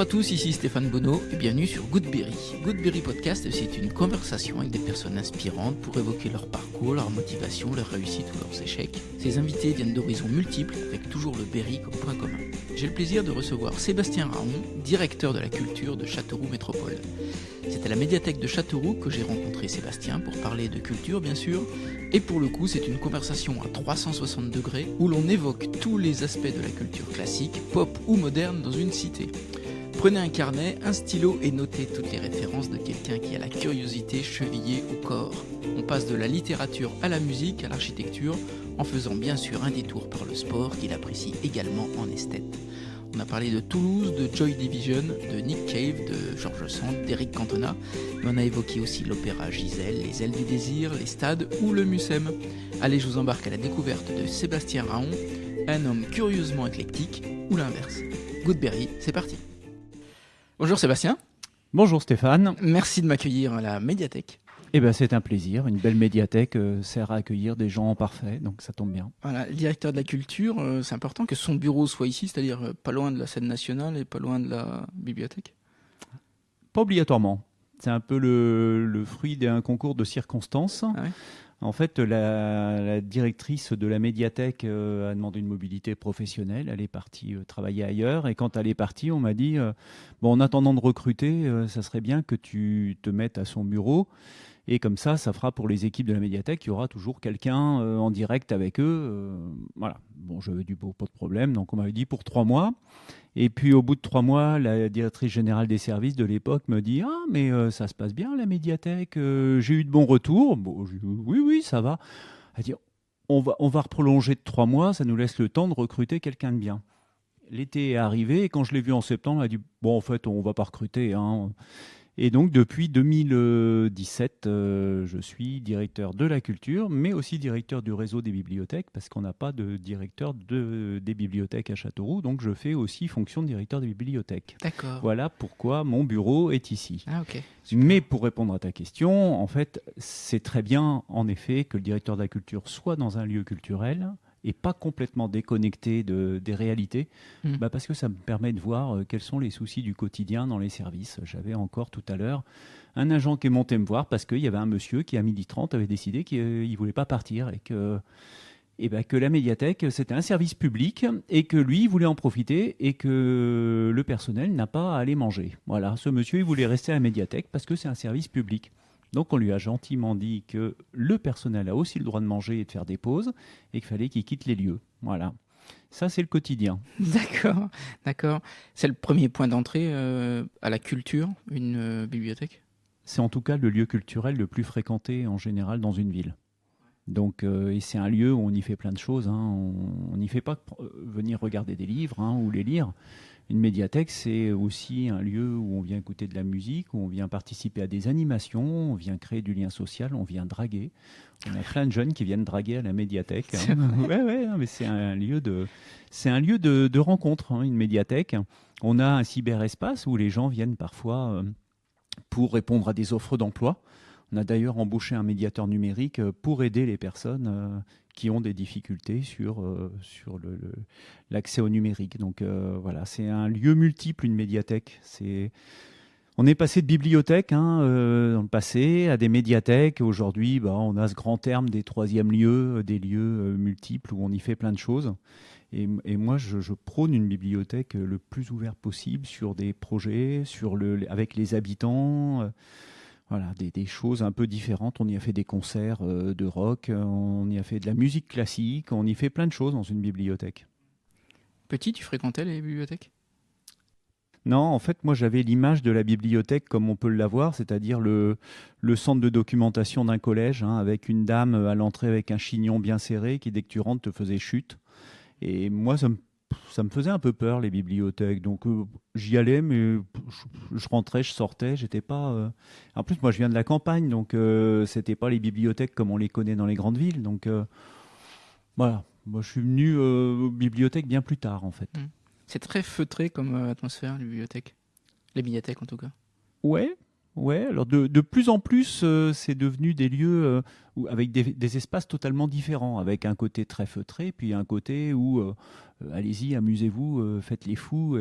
à tous, ici Stéphane Bonneau et bienvenue sur Goodberry. Goodberry Podcast, c'est une conversation avec des personnes inspirantes pour évoquer leur parcours, leur motivation, leurs réussites ou leurs échecs. Ces invités viennent d'horizons multiples avec toujours le Berry comme point commun. J'ai le plaisir de recevoir Sébastien Raon, directeur de la culture de Châteauroux Métropole. C'est à la médiathèque de Châteauroux que j'ai rencontré Sébastien pour parler de culture bien sûr, et pour le coup c'est une conversation à 360 degrés où l'on évoque tous les aspects de la culture classique, pop ou moderne dans une cité. Prenez un carnet, un stylo et notez toutes les références de quelqu'un qui a la curiosité chevillée au corps. On passe de la littérature à la musique, à l'architecture, en faisant bien sûr un détour par le sport qu'il apprécie également en esthète. On a parlé de Toulouse, de Joy Division, de Nick Cave, de Georges Sand, d'Éric Cantona, mais on a évoqué aussi l'opéra Giselle, les ailes du désir, les stades ou le Mucem. Allez, je vous embarque à la découverte de Sébastien Raon, un homme curieusement éclectique, ou l'inverse. Goodberry, c'est parti. Bonjour Sébastien. Bonjour Stéphane. Merci de m'accueillir à la médiathèque. Eh ben, c'est un plaisir. Une belle médiathèque sert à accueillir des gens parfaits, donc ça tombe bien. Voilà, le directeur de la culture, c'est important que son bureau soit ici, c'est-à-dire pas loin de la scène nationale et pas loin de la bibliothèque. Pas obligatoirement. C'est un peu le fruit d'un concours de circonstances. Ah ouais. En fait, la directrice de la médiathèque a demandé une mobilité professionnelle. Elle est partie travailler ailleurs. Et quand elle est partie, on m'a dit bon, en attendant de recruter, ça serait bien que tu te mettes à son bureau. Et comme ça fera pour les équipes de la médiathèque, il y aura toujours quelqu'un en direct avec eux. Voilà. Bon, j'avais dit bon, pas de problème. Donc, on m'avait dit pour 3 mois. Et puis, au bout de 3 mois, la directrice générale des services de l'époque me dit « Ah, mais ça se passe bien, la médiathèque. J'ai eu de bons retours. » Bon, j'ai dit « Oui, ça va. » Elle dit « On va prolonger de 3 mois. Ça nous laisse le temps de recruter quelqu'un de bien. » L'été est arrivé et quand je l'ai vu en septembre, elle a dit « Bon, en fait, on ne va pas recruter. Hein. » Et donc, depuis 2017, je suis directeur de la culture, mais aussi directeur du réseau des bibliothèques, parce qu'on n'a pas de directeur des bibliothèques à Châteauroux, donc je fais aussi fonction de directeur des bibliothèques. D'accord. Voilà pourquoi mon bureau est ici. Ah, ok. Super. Mais pour répondre à ta question, en fait, c'est très bien, en effet, que le directeur de la culture soit dans un lieu culturel, et pas complètement déconnecté des réalités, parce que ça me permet de voir quels sont les soucis du quotidien dans les services. J'avais encore tout à l'heure un agent qui est monté me voir parce qu'il y avait un monsieur qui, à 12h30, avait décidé qu'il ne voulait pas partir et que la médiathèque, c'était un service public et que lui, il voulait en profiter et que le personnel n'a pas à aller manger. Voilà, ce monsieur, il voulait rester à la médiathèque parce que c'est un service public. Donc on lui a gentiment dit que le personnel a aussi le droit de manger et de faire des pauses et qu'il fallait qu'il quitte les lieux. Voilà. Ça, c'est le quotidien. D'accord. C'est le premier point d'entrée à la culture, une bibliothèque ? C'est en tout cas le lieu culturel le plus fréquenté en général dans une ville. Donc, et c'est un lieu où on y fait plein de choses. Hein. On n'y fait pas venir regarder des livres ou les lire. Une médiathèque, c'est aussi un lieu où on vient écouter de la musique, où on vient participer à des animations, on vient créer du lien social, on vient draguer. On a plein de jeunes qui viennent draguer à la médiathèque. Ouais, mais c'est un lieu de rencontre, une médiathèque. On a un cyberespace où les gens viennent parfois pour répondre à des offres d'emploi. On a d'ailleurs embauché un médiateur numérique pour aider les personnes qui ont des difficultés sur l'accès au numérique. Donc voilà, c'est un lieu multiple, une médiathèque. On est passé de bibliothèque dans le passé à des médiathèques. Aujourd'hui, on a ce grand terme des troisièmes lieux, des lieux multiples où on y fait plein de choses. Et moi, je prône une bibliothèque le plus ouverte possible sur des projets, avec les habitants. Voilà, des choses un peu différentes. On y a fait des concerts de rock, on y a fait de la musique classique, on y fait plein de choses dans une bibliothèque. Petit, tu fréquentais les bibliothèques ? Non, en fait, moi j'avais l'image de la bibliothèque comme on peut l'avoir, c'est-à-dire le centre de documentation d'un collège, avec une dame à l'entrée avec un chignon bien serré qui, dès que tu rentres, te faisait chute. Et moi, ça me faisait un peu peur, les bibliothèques. Donc, j'y allais, mais je rentrais, je sortais. J'étais pas. En plus, moi, je viens de la campagne, donc c'était pas les bibliothèques comme on les connaît dans les grandes villes. Donc, voilà. Moi, je suis venu aux bibliothèques bien plus tard, en fait. C'est très feutré comme atmosphère, les bibliothèques. Les médiathèques, en tout cas. Ouais. Alors de plus en plus, c'est devenu des lieux avec des espaces totalement différents, avec un côté très feutré, puis un côté où allez-y, amusez-vous, faites les fous.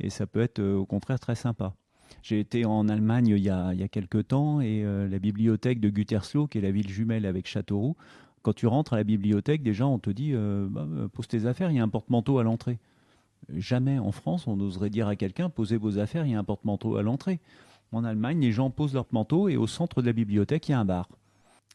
Et ça peut être au contraire très sympa. J'ai été en Allemagne il y a quelques temps et la bibliothèque de Gütersloh, qui est la ville jumelle avec Châteauroux, quand tu rentres à la bibliothèque, déjà on te dit pose tes affaires, il y a un porte-manteau à l'entrée. Jamais en France on oserait dire à quelqu'un posez vos affaires, il y a un porte-manteau à l'entrée. En Allemagne, les gens posent leur manteau et au centre de la bibliothèque, il y a un bar.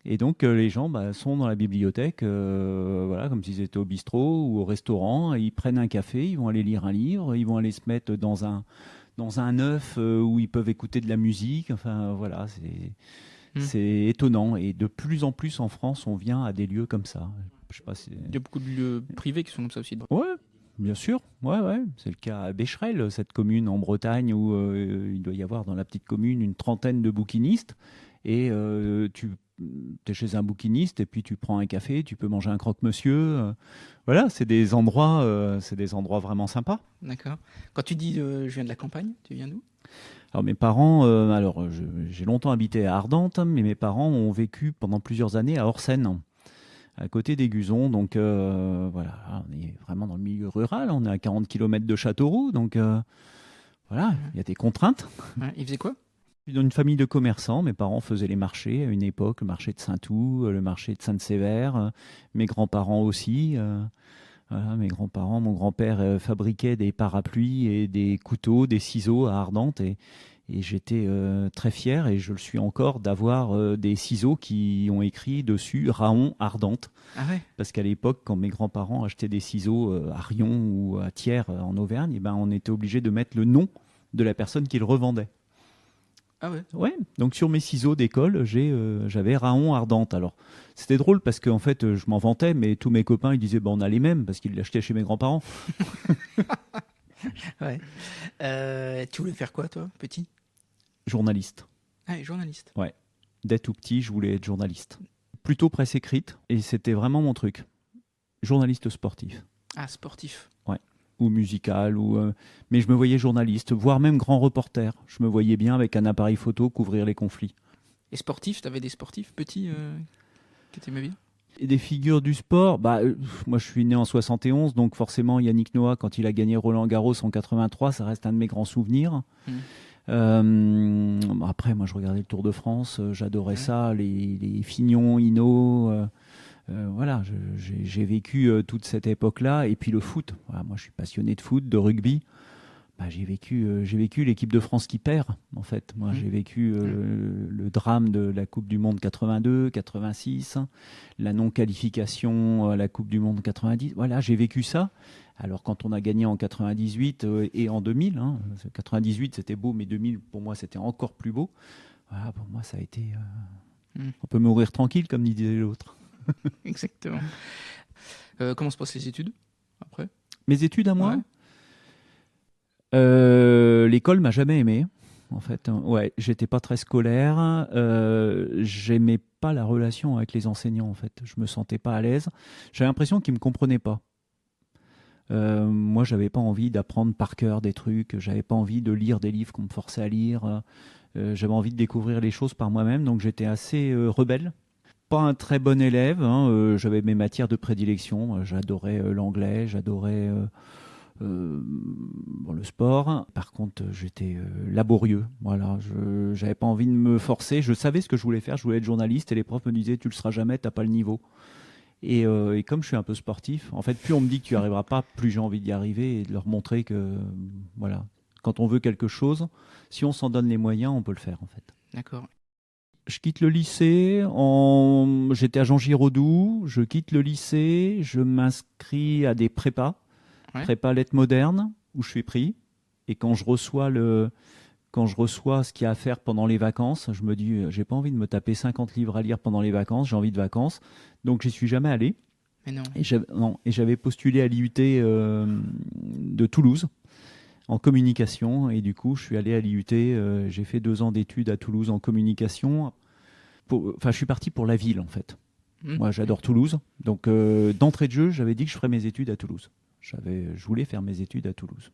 Et donc les gens sont dans la bibliothèque, voilà, comme s'ils étaient au bistrot ou au restaurant, et ils prennent un café, ils vont aller lire un livre, ils vont aller se mettre dans un œuf où ils peuvent écouter de la musique. Enfin voilà, c'est étonnant. Et de plus en plus en France, on vient à des lieux comme ça. Je sais pas si... Il y a beaucoup de lieux privés qui sont comme ça aussi. Ouais, bien sûr. Ouais. C'est le cas à Becherel, cette commune en Bretagne où il doit y avoir dans la petite commune une trentaine de bouquinistes. Et tu es chez un bouquiniste et puis tu prends un café, tu peux manger un croque-monsieur. Voilà, c'est des endroits vraiment sympas. D'accord. Quand tu dis je viens de la campagne, tu viens d'où? Alors mes parents, j'ai longtemps habité à Ardentes, mais mes parents ont vécu pendant plusieurs années à Orsène, à côté d'Aiguzon. Donc voilà, on est vraiment dans le milieu rural, on est à 40 km de Châteauroux, donc voilà, il y a des contraintes. Ouais, ils faisaient quoi? Dans une famille de commerçants, mes parents faisaient les marchés à une époque, le marché de Saint-Ouen, le marché de Sainte-Sévère, mes grands-parents aussi. Voilà, mes grands-parents, mon grand-père fabriquait des parapluies et des couteaux, des ciseaux à Ardentes et j'étais très fier et je le suis encore d'avoir des ciseaux qui ont écrit dessus Raon Ardentes. Ah ouais. Parce qu'à l'époque, quand mes grands-parents achetaient des ciseaux à Rion ou à Thiers en Auvergne, eh ben, on était obligé de mettre le nom de la personne qui le revendait. Ah ouais. Ouais, donc sur mes ciseaux d'école, j'avais Raon Ardentes. Alors, c'était drôle parce qu'en fait, je m'en vantais, mais tous mes copains, ils disaient, on a les mêmes parce qu'ils l'achetaient chez mes grands-parents. Ouais. Tu voulais faire quoi, toi, petit? Journaliste. Ah, journaliste. Ouais. Dès tout petit, je voulais être journaliste. Plutôt presse écrite, et c'était vraiment mon truc. Journaliste sportif. Ah, sportif. Ouais. Ou musical, mais je me voyais journaliste, voire même grand reporter. Je me voyais bien avec un appareil photo couvrir les conflits. Et sportif, t'avais des sportifs petits que t'aimais bien? Et des figures du sport, moi je suis né en 71, donc forcément Yannick Noah, quand il a gagné Roland-Garros en 83, ça reste un de mes grands souvenirs. Après, moi je regardais le Tour de France, j'adorais ça, les Fignon, Hinault. Voilà, j'ai vécu toute cette époque-là. Et puis le foot. Voilà, moi, je suis passionné de foot, de rugby. J'ai vécu l'équipe de France qui perd, en fait. Moi, j'ai vécu le drame de la Coupe du Monde 82, 86, la non-qualification à la Coupe du Monde 90. Voilà, j'ai vécu ça. Alors, quand on a gagné en 98 et en 2000, 98, c'était beau, mais 2000, pour moi, c'était encore plus beau. Voilà, pour moi, ça a été... On peut mourir tranquille, comme disait l'autre. Exactement. Comment se passent les études après? Mes études à moi? Ouais. L'école m'a jamais aimé, en fait. Ouais, j'étais pas très scolaire. J'aimais pas la relation avec les enseignants, en fait. Je me sentais pas à l'aise. J'avais l'impression qu'ils me comprenaient pas. Moi, j'avais pas envie d'apprendre par cœur des trucs. J'avais pas envie de lire des livres qu'on me forçait à lire. J'avais envie de découvrir les choses par moi-même, donc j'étais assez rebelle. Pas un très bon élève, j'avais mes matières de prédilection, j'adorais l'anglais, j'adorais le sport. Par contre, j'étais laborieux, voilà, j'avais pas envie de me forcer, je savais ce que je voulais faire, je voulais être journaliste et les profs me disaient tu le seras jamais, t'as pas le niveau. Et comme je suis un peu sportif, en fait, plus on me dit que tu n'y arriveras pas, plus j'ai envie d'y arriver et de leur montrer que, voilà, quand on veut quelque chose, si on s'en donne les moyens, on peut le faire, en fait. D'accord. Je quitte le lycée, j'étais à Jean Giraudoux, je quitte le lycée, je m'inscris à des prépas, prépa lettres modernes, où je suis pris. Et quand je reçois ce qu'il y a à faire pendant les vacances, je me dis, j'ai pas envie de me taper 50 livres à lire pendant les vacances, j'ai envie de vacances. Donc j'y suis jamais allé. Mais non. Et j'avais postulé à l'IUT de Toulouse, en communication, et du coup je suis allé à l'IUT, j'ai fait 2 ans d'études à Toulouse en communication. Je suis parti pour la ville, en fait. Moi j'adore Toulouse, donc d'entrée de jeu j'avais dit que je ferais mes études à Toulouse. Je voulais faire mes études à Toulouse,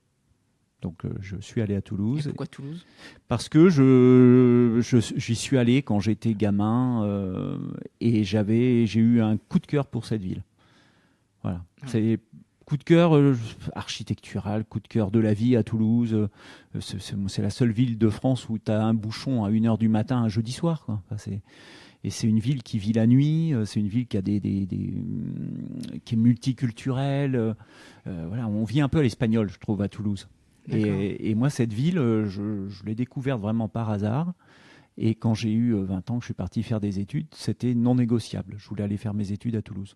donc je suis allé à Toulouse. Et pourquoi Toulouse? Parce que j'y suis allé quand j'étais gamin et j'ai eu un coup de cœur pour cette ville. Voilà. C'est Coup de cœur architectural, coup de cœur de la vie à Toulouse. C'est la seule ville de France où tu as un bouchon à 1h du matin un jeudi soir, quoi. Enfin, et c'est une ville qui vit la nuit, c'est une ville qui a qui est multiculturelle. Voilà, on vit un peu à l'espagnol, je trouve, à Toulouse. Et moi, cette ville, je l'ai découverte vraiment par hasard. Et quand j'ai eu 20 ans que je suis parti faire des études, c'était non négociable. Je voulais aller faire mes études à Toulouse.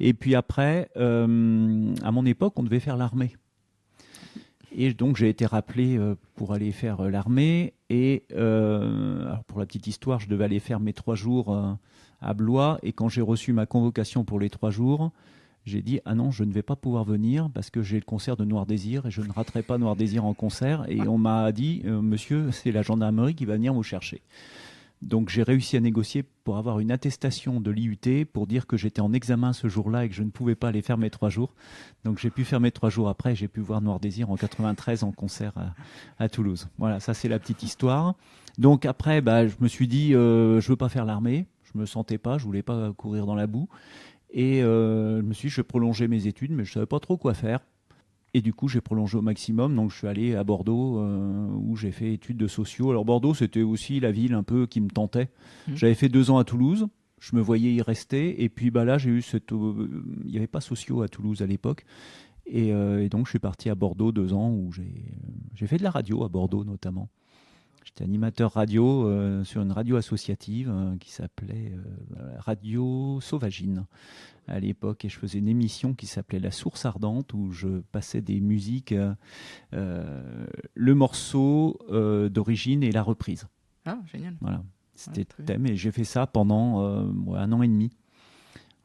Et puis après, à mon époque, on devait faire l'armée. Et donc, j'ai été rappelé pour aller faire l'armée. Et alors pour la petite histoire, je devais aller faire mes 3 jours à Blois. Et quand j'ai reçu ma convocation pour les 3 jours, j'ai dit « Ah non, je ne vais pas pouvoir venir parce que j'ai le concert de Noir Désir et je ne raterai pas Noir Désir en concert. » Et on m'a dit « Monsieur, c'est la gendarmerie qui va venir vous chercher. » Donc j'ai réussi à négocier pour avoir une attestation de l'IUT pour dire que j'étais en examen ce jour-là et que je ne pouvais pas aller faire mes 3 jours. Donc j'ai pu faire mes 3 jours après, j'ai pu voir Noir Désir en 93 en concert à Toulouse. Voilà, ça c'est la petite histoire. Donc après, je me suis dit, je veux pas faire l'armée, je me sentais pas, je voulais pas courir dans la boue. Et je me suis dit, je vais prolonger mes études, mais je savais pas trop quoi faire. Et du coup, j'ai prolongé au maximum. Donc, je suis allé à Bordeaux où j'ai fait études de sociaux. Alors, Bordeaux, c'était aussi la ville un peu qui me tentait. J'avais fait 2 ans à Toulouse. Je me voyais y rester. Et puis, là, j'ai eu il n'y avait pas sociaux à Toulouse à l'époque. Et donc, je suis parti à Bordeaux 2 ans où j'ai fait de la radio à Bordeaux notamment. J'étais animateur radio sur une radio associative qui s'appelait Radio Sauvagine à l'époque, et je faisais une émission qui s'appelait La Source Ardente où je passais des musiques, le morceau d'origine et la reprise. Ah, génial. Voilà, c'était le thème et j'ai fait ça pendant 1 an et demi.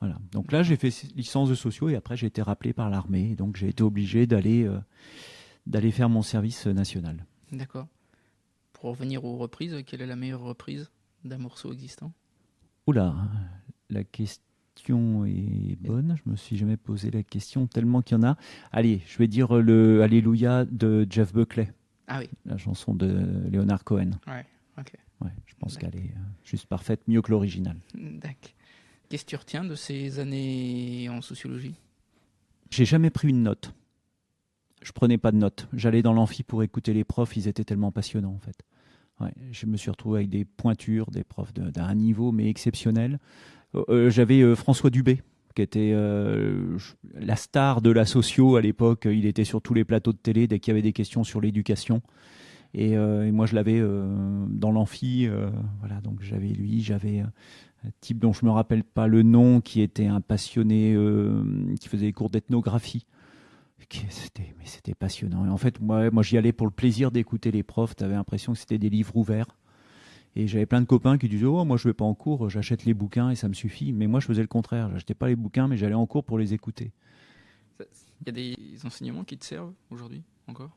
Voilà. Donc là, j'ai fait licence de sociaux et après j'ai été rappelé par l'armée, donc j'ai été obligé d'aller faire mon service national. D'accord. Pour revenir aux reprises, quelle est la meilleure reprise d'un morceau existant ? Oula, la question est bonne. Je me suis jamais posé la question tellement qu'il y en a. Allez, je vais dire le Alléluia de Jeff Buckley. Ah oui. La chanson de Leonard Cohen. Ouais, ok. Ouais, je pense qu'elle est juste parfaite, mieux que l'original. D'accord. Qu'est-ce que tu retiens de ces années en sociologie ? J'ai jamais pris une note. Je prenais pas de notes. J'allais dans l'amphi pour écouter les profs. Ils étaient tellement passionnants en fait. Ouais, je me suis retrouvé avec des pointures, des profs d'un niveau mais exceptionnel. J'avais François Dubé, qui était la star de la socio à l'époque. Il était sur tous les plateaux de télé dès qu'il y avait des questions sur l'éducation. Et moi, je l'avais dans l'amphi. Voilà, donc j'avais lui, j'avais un type dont je me rappelle pas le nom, qui était un passionné, qui faisait des cours d'ethnographie. C'était passionnant. Et en fait, moi j'y allais pour le plaisir d'écouter les profs. Tu avais l'impression que c'était des livres ouverts. Et j'avais plein de copains qui disaient « Oh, moi je vais pas en cours, j'achète les bouquins et ça me suffit. » Mais moi je faisais le contraire, j'achetais pas les bouquins mais j'allais en cours pour les écouter. Il y a des enseignements qui te servent aujourd'hui encore ?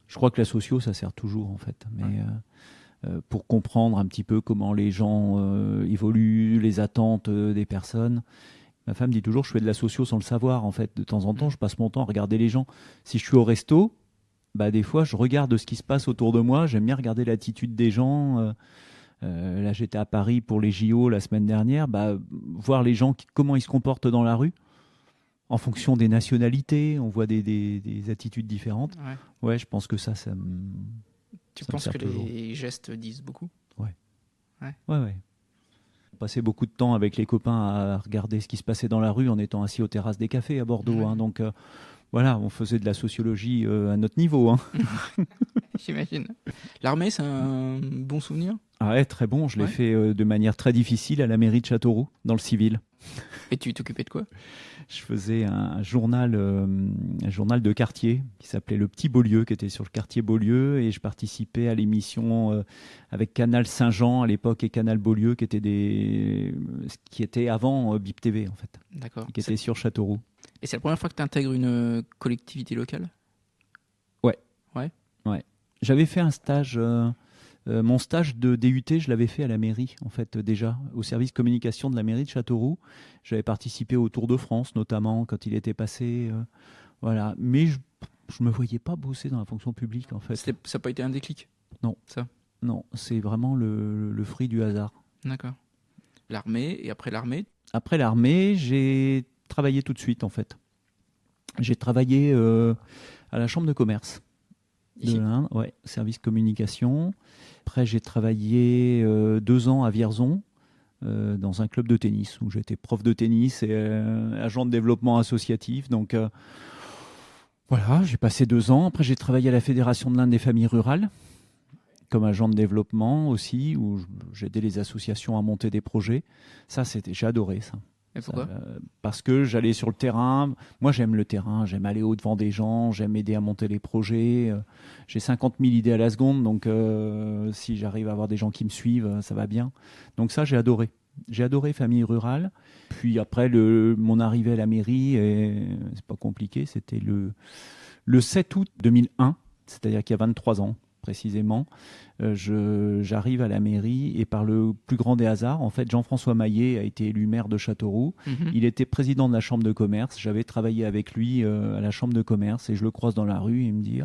Je crois que la socio ça sert toujours en fait. Mais pour comprendre un petit peu comment les gens évoluent, les attentes des personnes. Ma femme dit toujours je fais de la socio sans le savoir en fait. De temps en temps je passe mon temps à regarder les gens. Si je suis au resto, des fois, je regarde ce qui se passe autour de moi. J'aime bien regarder l'attitude des gens. Là, j'étais à Paris pour les JO la semaine dernière. Voir les gens, comment ils se comportent dans la rue. En fonction des nationalités, on voit des attitudes différentes. Ouais, je pense que ça me... Tu penses que les gestes disent beaucoup ? Ouais. On passait beaucoup de temps avec les copains à regarder ce qui se passait dans la rue en étant assis aux terrasses des cafés à Bordeaux. Ouais. Donc... voilà, on faisait de la sociologie à notre niveau. Hein. J'imagine. L'armée, c'est un bon souvenir ? Ah ouais, très bon. Je l'ai fait de manière très difficile à la mairie de Châteauroux, dans le civil. Et tu t'occupais de quoi ? Je faisais un journal de quartier qui s'appelait Le Petit Beaulieu, qui était sur le quartier Beaulieu. Et je participais à l'émission avec Canal Saint-Jean à l'époque et Canal Beaulieu, qui était avant BIP TV, en fait. D'accord. Qui était sur Châteauroux. Et c'est la première fois que tu intègres une collectivité locale ? Ouais. Ouais. J'avais fait un stage, mon stage de DUT, je l'avais fait à la mairie, en fait, déjà, au service communication de la mairie de Châteauroux. J'avais participé au Tour de France, notamment, quand il était passé. Voilà. Mais je ne me voyais pas bosser dans la fonction publique, en fait. Ça n'a pas été un déclic ? Non. Ça ? Non, c'est vraiment le fruit du hasard. D'accord. L'armée, et après l'armée ? Après l'armée, j'ai travaillé tout de suite, en fait. J'ai travaillé à la chambre de commerce Ici. de l'Inde, ouais, service communication. Après, j'ai travaillé 2 ans à Vierzon, dans un club de tennis où j'étais prof de tennis et agent de développement associatif. Donc voilà, j'ai passé 2 ans. Après, j'ai travaillé à la Fédération de l'Inde des familles rurales comme agent de développement aussi, où j'aidais les associations à monter des projets. Ça, j'ai adoré ça. Et pourquoi? Parce que j'allais sur le terrain. Moi, j'aime le terrain. J'aime aller au-devant des gens. J'aime aider à monter les projets. J'ai 50 000 idées à la seconde. Donc, si j'arrive à avoir des gens qui me suivent, ça va bien. Donc ça, j'ai adoré. J'ai adoré famille rurale. Puis après, mon arrivée à la mairie, c'est pas compliqué. C'était le 7 août 2001. C'est-à-dire qu'il y a 23 ans, précisément. J'arrive à la mairie et par le plus grand des hasards, en fait, Jean-François Maillet a été élu maire de Châteauroux. Il était président de la chambre de commerce. J'avais travaillé avec lui à la chambre de commerce et je le croise dans la rue et il me dit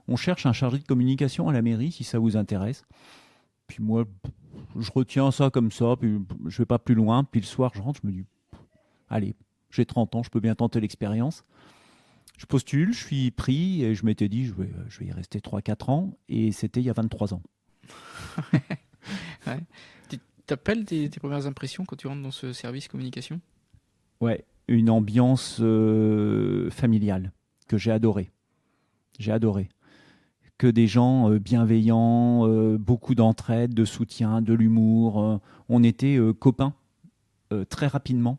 on cherche un chargé de communication à la mairie si ça vous intéresse. Puis moi, je retiens ça comme ça, puis je vais pas plus loin. Puis le soir, je rentre, je me dis allez, j'ai 30 ans, je peux bien tenter l'expérience. Je postule, je suis pris et je m'étais dit je vais y rester 3-4 ans et c'était il y a 23 ans. Ouais. Tu t'appelles tes premières impressions quand tu rentres dans ce service communication? Ouais, une ambiance familiale que j'ai adorée. J'ai adoré. Que des gens bienveillants, beaucoup d'entraide, de soutien, de l'humour. On était copains très rapidement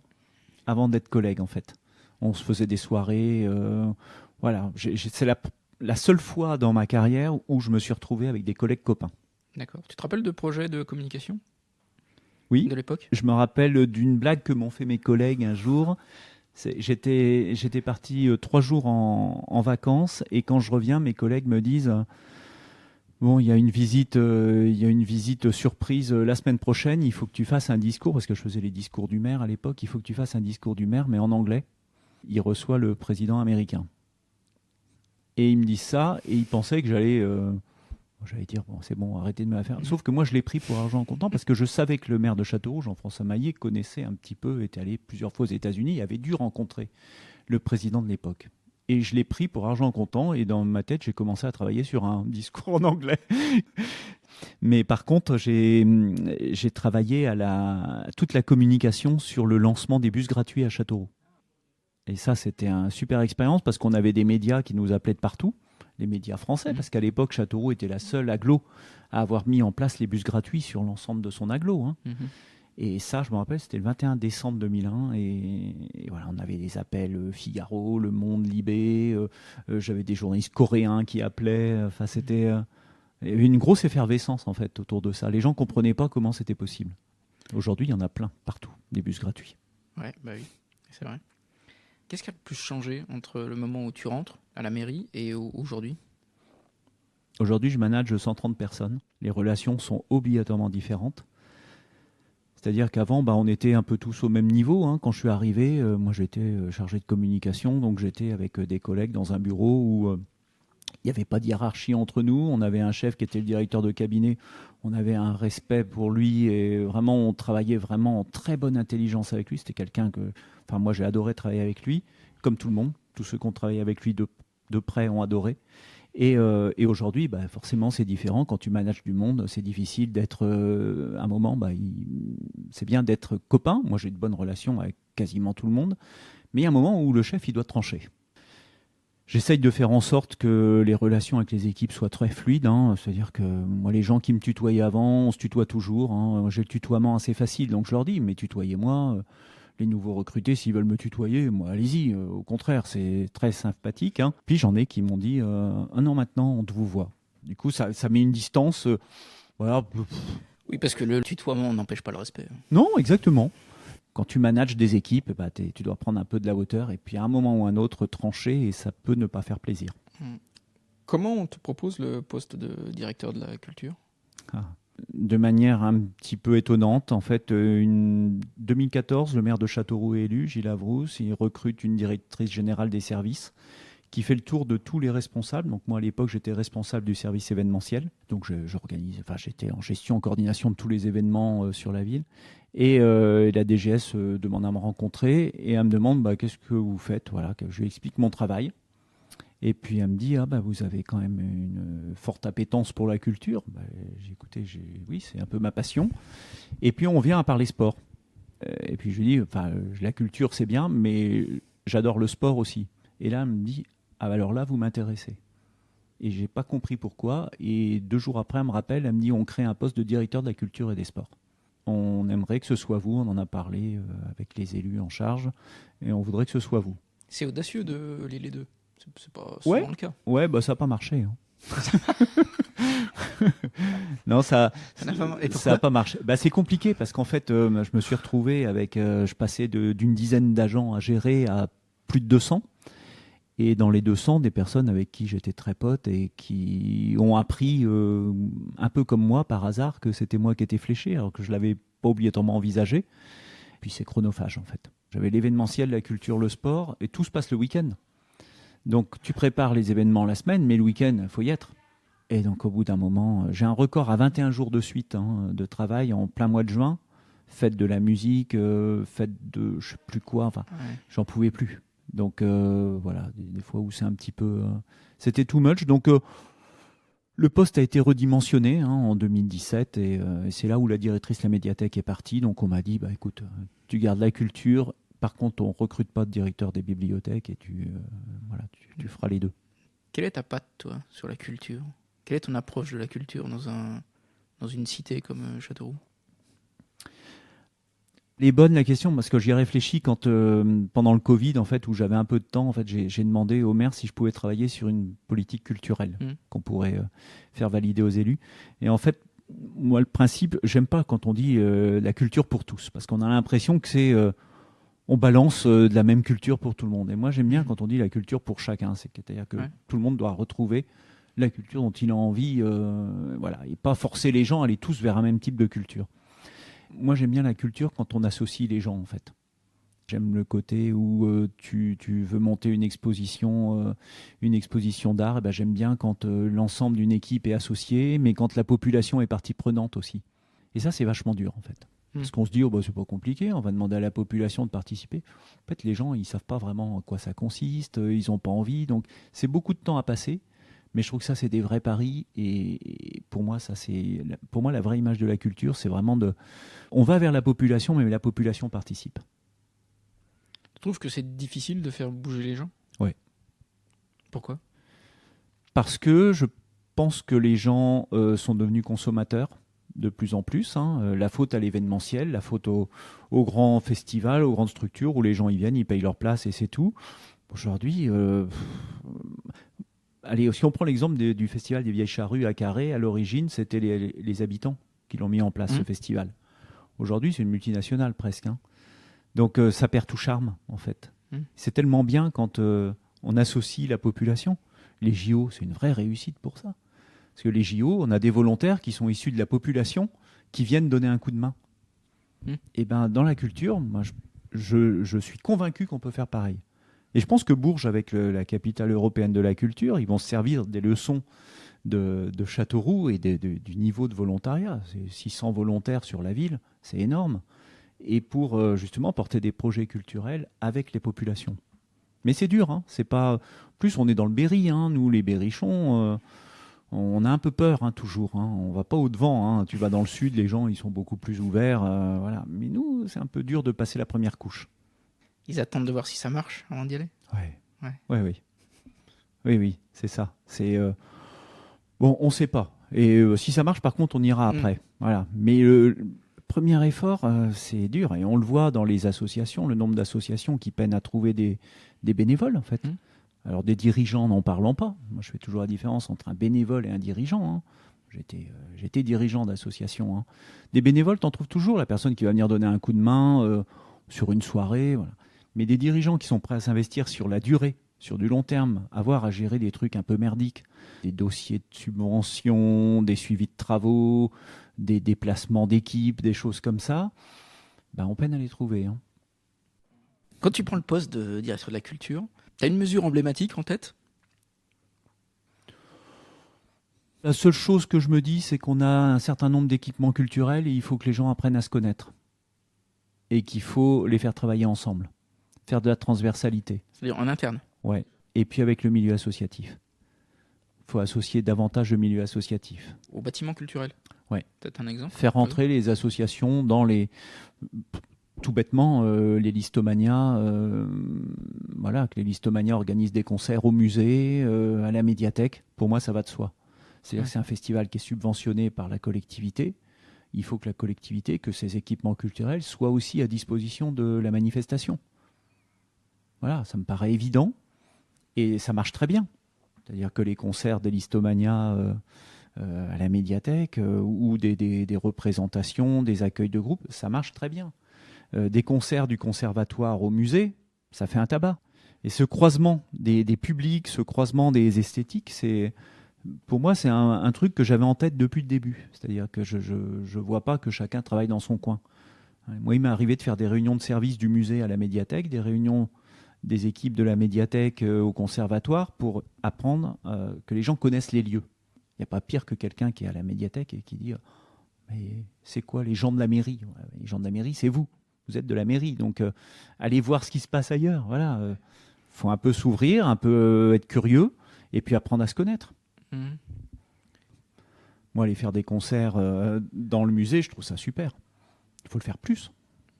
avant d'être collègues en fait. On se faisait des soirées. Voilà, c'est la seule fois dans ma carrière où je me suis retrouvé avec des collègues copains. D'accord. Tu te rappelles de projets de communication Oui, de l'époque? je me rappelle d'une blague que m'ont fait mes collègues un jour. J'étais parti 3 jours en vacances et quand je reviens, mes collègues me disent bon, il y a une visite surprise la semaine prochaine. Il faut que tu fasses un discours parce que je faisais les discours du maire à l'époque. Il faut que tu fasses un discours du maire, mais en anglais. Il reçoit le président américain. Et il me dit ça, et il pensait que j'allais dire, bon, c'est bon, arrêtez de me la faire. Sauf que moi, je l'ai pris pour argent comptant, parce que je savais que le maire de Châteauroux, Jean-François Maillet, connaissait un petit peu, était allé plusieurs fois aux États-Unis, et avait dû rencontrer le président de l'époque. Et je l'ai pris pour argent comptant, et dans ma tête, j'ai commencé à travailler sur un discours en anglais. Mais par contre, j'ai travaillé à toute la communication sur le lancement des bus gratuits à Châteauroux. Et ça, c'était une super expérience parce qu'on avait des médias qui nous appelaient de partout, les médias français, parce qu'à l'époque, Châteauroux était la seule agglo à avoir mis en place les bus gratuits sur l'ensemble de son agglo. Hein. Et ça, je me rappelle, c'était le 21 décembre 2001. Et voilà, on avait des appels Figaro, Le Monde, Libé. J'avais des journalistes coréens qui appelaient. Enfin, il y avait une grosse effervescence en fait autour de ça. Les gens ne comprenaient pas comment c'était possible. Aujourd'hui, il y en a plein, partout, des bus gratuits. Ouais, bah oui, c'est vrai. Qu'est-ce qui a le plus changé entre le moment où tu rentres à la mairie et aujourd'hui? Aujourd'hui, je manage 130 personnes. Les relations sont obligatoirement différentes. C'est-à-dire qu'avant, on était un peu tous au même niveau. Hein. Quand je suis arrivé, moi j'étais chargé de communication, donc j'étais avec des collègues dans un bureau où il n'y avait pas de hiérarchie entre nous. On avait un chef qui était le directeur de cabinet. On avait un respect pour lui et vraiment, on travaillait vraiment en très bonne intelligence avec lui. C'était quelqu'un que... Enfin, moi, j'ai adoré travailler avec lui, comme tout le monde. Tous ceux qui ont travaillé avec lui de près ont adoré. Et aujourd'hui, forcément, c'est différent. Quand tu manages du monde, c'est difficile d'être... à un moment, c'est bien d'être copain. Moi, j'ai de bonnes relations avec quasiment tout le monde. Mais il y a un moment où le chef, il doit trancher. J'essaye de faire en sorte que les relations avec les équipes soient très fluides. Hein. C'est-à-dire que moi, les gens qui me tutoyaient avant, on se tutoie toujours. Hein. J'ai le tutoiement assez facile, donc je leur dis, mais tutoyez-moi. Les nouveaux recrutés, s'ils veulent me tutoyer, moi, allez-y. Au contraire, c'est très sympathique. Hein. Puis j'en ai qui m'ont dit, un an maintenant, on te vous voit. Du coup, ça met une distance. Voilà. Oui, parce que le tutoiement n'empêche pas le respect. Non, exactement. Quand tu manages des équipes, tu dois prendre un peu de la hauteur et puis à un moment ou un autre trancher et ça peut ne pas faire plaisir. Comment on te propose le poste de directeur de la culture ? De manière un petit peu étonnante. En fait, 2014, le maire de Châteauroux est élu, Gilles Avrousse. Il recrute une directrice générale des services qui fait le tour de tous les responsables. Donc moi, à l'époque, j'étais responsable du service événementiel. Donc j'étais en gestion, en coordination de tous les événements sur la ville. Et la DGS demande à me rencontrer et elle me demande qu'est-ce que vous faites. Voilà, que je lui explique mon travail. Et puis elle me dit vous avez quand même une forte appétence pour la culture. J'ai écouté, oui, c'est un peu ma passion. Et puis on vient à parler sport. Et puis je lui dis la culture c'est bien, mais j'adore le sport aussi. Et là elle me dit alors là vous m'intéressez. Et j'ai pas compris pourquoi. Et 2 jours après elle me rappelle, elle me dit on crée un poste de directeur de la culture et des sports. On aimerait que ce soit vous, on en a parlé avec les élus en charge, et on voudrait que ce soit vous. C'est audacieux de lier les deux. C'est pas souvent le cas. Ouais, ça n'a pas marché. Non, ça n'a pas marché. C'est compliqué parce qu'en fait, je me suis retrouvé avec, je passais d'une dizaine d'agents à gérer à plus de 200. Et dans les 200, des personnes avec qui j'étais très pote et qui ont appris un peu comme moi par hasard que c'était moi qui étais fléché, alors que je ne l'avais pas obligatoirement envisagé. Puis c'est chronophage en fait. J'avais l'événementiel, la culture, le sport, et tout se passe le week-end. Donc tu prépares les événements la semaine, mais le week-end, il faut y être. Et donc au bout d'un moment, j'ai un record à 21 jours de suite de travail en plein mois de juin. Fête de la musique, fête de je ne sais plus quoi, J'en pouvais plus. Donc voilà, des fois où c'est un petit peu... c'était too much. Donc le poste a été redimensionné en 2017 et c'est là où la directrice de la médiathèque est partie. Donc on m'a dit, écoute, tu gardes la culture, par contre on ne recrute pas de directeur des bibliothèques et tu feras les deux. Quelle est ta patte, toi, sur la culture ? Quelle est ton approche de la culture dans une cité comme Châteauroux ? Elle est bonne la question parce que j'y ai réfléchi quand pendant le Covid en fait où j'avais un peu de temps en fait j'ai demandé au maire si je pouvais travailler sur une politique culturelle qu'on pourrait faire valider aux élus et en fait moi le principe j'aime pas quand on dit la culture pour tous parce qu'on a l'impression que c'est on balance de la même culture pour tout le monde et moi j'aime bien quand on dit la culture pour chacun c'est-à-dire que tout le monde doit retrouver la culture dont il a envie et pas forcer les gens à aller tous vers un même type de culture. Moi, j'aime bien la culture quand on associe les gens, en fait. J'aime le côté où tu veux monter une exposition d'art. J'aime bien quand l'ensemble d'une équipe est associé, mais quand la population est partie prenante aussi. Et ça, c'est vachement dur, en fait. Parce qu'on se dit, c'est pas compliqué, on va demander à la population de participer. En fait, les gens, ils savent pas vraiment en quoi ça consiste, ils ont pas envie. Donc, c'est beaucoup de temps à passer. Mais je trouve que ça, c'est des vrais paris. Et pour moi, la vraie image de la culture, c'est vraiment on va vers la population, mais la population participe. Tu trouves que c'est difficile de faire bouger les gens ? Oui. Pourquoi ? Parce que je pense que les gens sont devenus consommateurs de plus en plus. La faute à l'événementiel, la faute au grand festival, aux grandes structures où les gens y viennent, ils payent leur place et c'est tout. Aujourd'hui... Allez, si on prend l'exemple du festival des Vieilles Charrues à Carré, à l'origine, c'était les habitants qui l'ont mis en place, ce festival. Aujourd'hui, c'est une multinationale presque. Donc, ça perd tout charme, en fait. C'est tellement bien quand on associe la population. Les JO, c'est une vraie réussite pour ça. Parce que les JO, on a des volontaires qui sont issus de la population qui viennent donner un coup de main. Et dans la culture, moi, je suis convaincu qu'on peut faire pareil. Et je pense que Bourges, avec la capitale européenne de la culture, ils vont se servir des leçons de Châteauroux et du niveau de volontariat. C'est 600 volontaires sur la ville, c'est énorme. Et pour justement porter des projets culturels avec les populations. Mais c'est dur, c'est pas... Plus on est dans le Berry, nous les Berrichons, on a un peu peur toujours. On va pas au-devant. Tu vas dans le sud, les gens ils sont beaucoup plus ouverts. Voilà. Mais nous, c'est un peu dur de passer la première couche. Ils attendent de voir si ça marche avant d'y aller ? Oui, c'est ça. C'est bon, on ne sait pas. Et si ça marche, par contre, on ira après. Voilà. Mais le premier effort, c'est dur. Et on le voit dans les associations, le nombre d'associations qui peinent à trouver des bénévoles, en fait. Alors, des dirigeants, n'en parlons pas. Moi, je fais toujours la différence entre un bénévole et un dirigeant. J'étais dirigeant d'association. Des bénévoles, tu en trouves toujours. La personne qui va venir donner un coup de main sur une soirée, voilà. Mais des dirigeants qui sont prêts à s'investir sur la durée, sur du long terme, avoir à gérer des trucs un peu merdiques, des dossiers de subventions, des suivis de travaux, des déplacements d'équipes, des choses comme ça, on peine à les trouver. Quand tu prends le poste de directeur de la culture, tu as une mesure emblématique en tête ? La seule chose que je me dis, c'est qu'on a un certain nombre d'équipements culturels et il faut que les gens apprennent à se connaître. et qu'il faut les faire travailler ensemble, faire de la transversalité. C'est-à-dire en interne. Ouais. Et puis avec le milieu associatif. Il faut associer davantage le milieu associatif. Au bâtiment culturel. Ouais. Peut-être un exemple. Faire rentrer les associations dans les... Tout bêtement, les listomanias, voilà, que les listomanias organisent des concerts au musée, à la médiathèque. Pour moi, ça va de soi. C'est-à-dire que c'est un festival qui est subventionné par la collectivité. Il faut que la collectivité, que ces équipements culturels soient aussi à disposition de la manifestation. Voilà, ça me paraît évident et ça marche très bien. C'est-à-dire que les concerts des listomanias à la médiathèque ou des représentations, des accueils de groupe, ça marche très bien. Des concerts du conservatoire au musée, ça fait un tabac. Et ce croisement des publics, ce croisement des esthétiques, pour moi, c'est un truc que j'avais en tête depuis le début. C'est-à-dire que je ne vois pas que chacun travaille dans son coin. Moi, il m'est arrivé de faire des réunions de service du musée à la médiathèque, des réunions des équipes de la médiathèque au conservatoire pour apprendre que les gens connaissent les lieux. Il n'y a pas pire que quelqu'un qui est à la médiathèque et qui dit « Mais c'est quoi les gens de la mairie ?» Les gens de la mairie, c'est vous. Vous êtes de la mairie. Donc, allez voir ce qui se passe ailleurs. Voilà. Faut un peu s'ouvrir, un peu être curieux et puis apprendre à se connaître. Moi, aller faire des concerts dans le musée, je trouve ça super. Il faut le faire plus,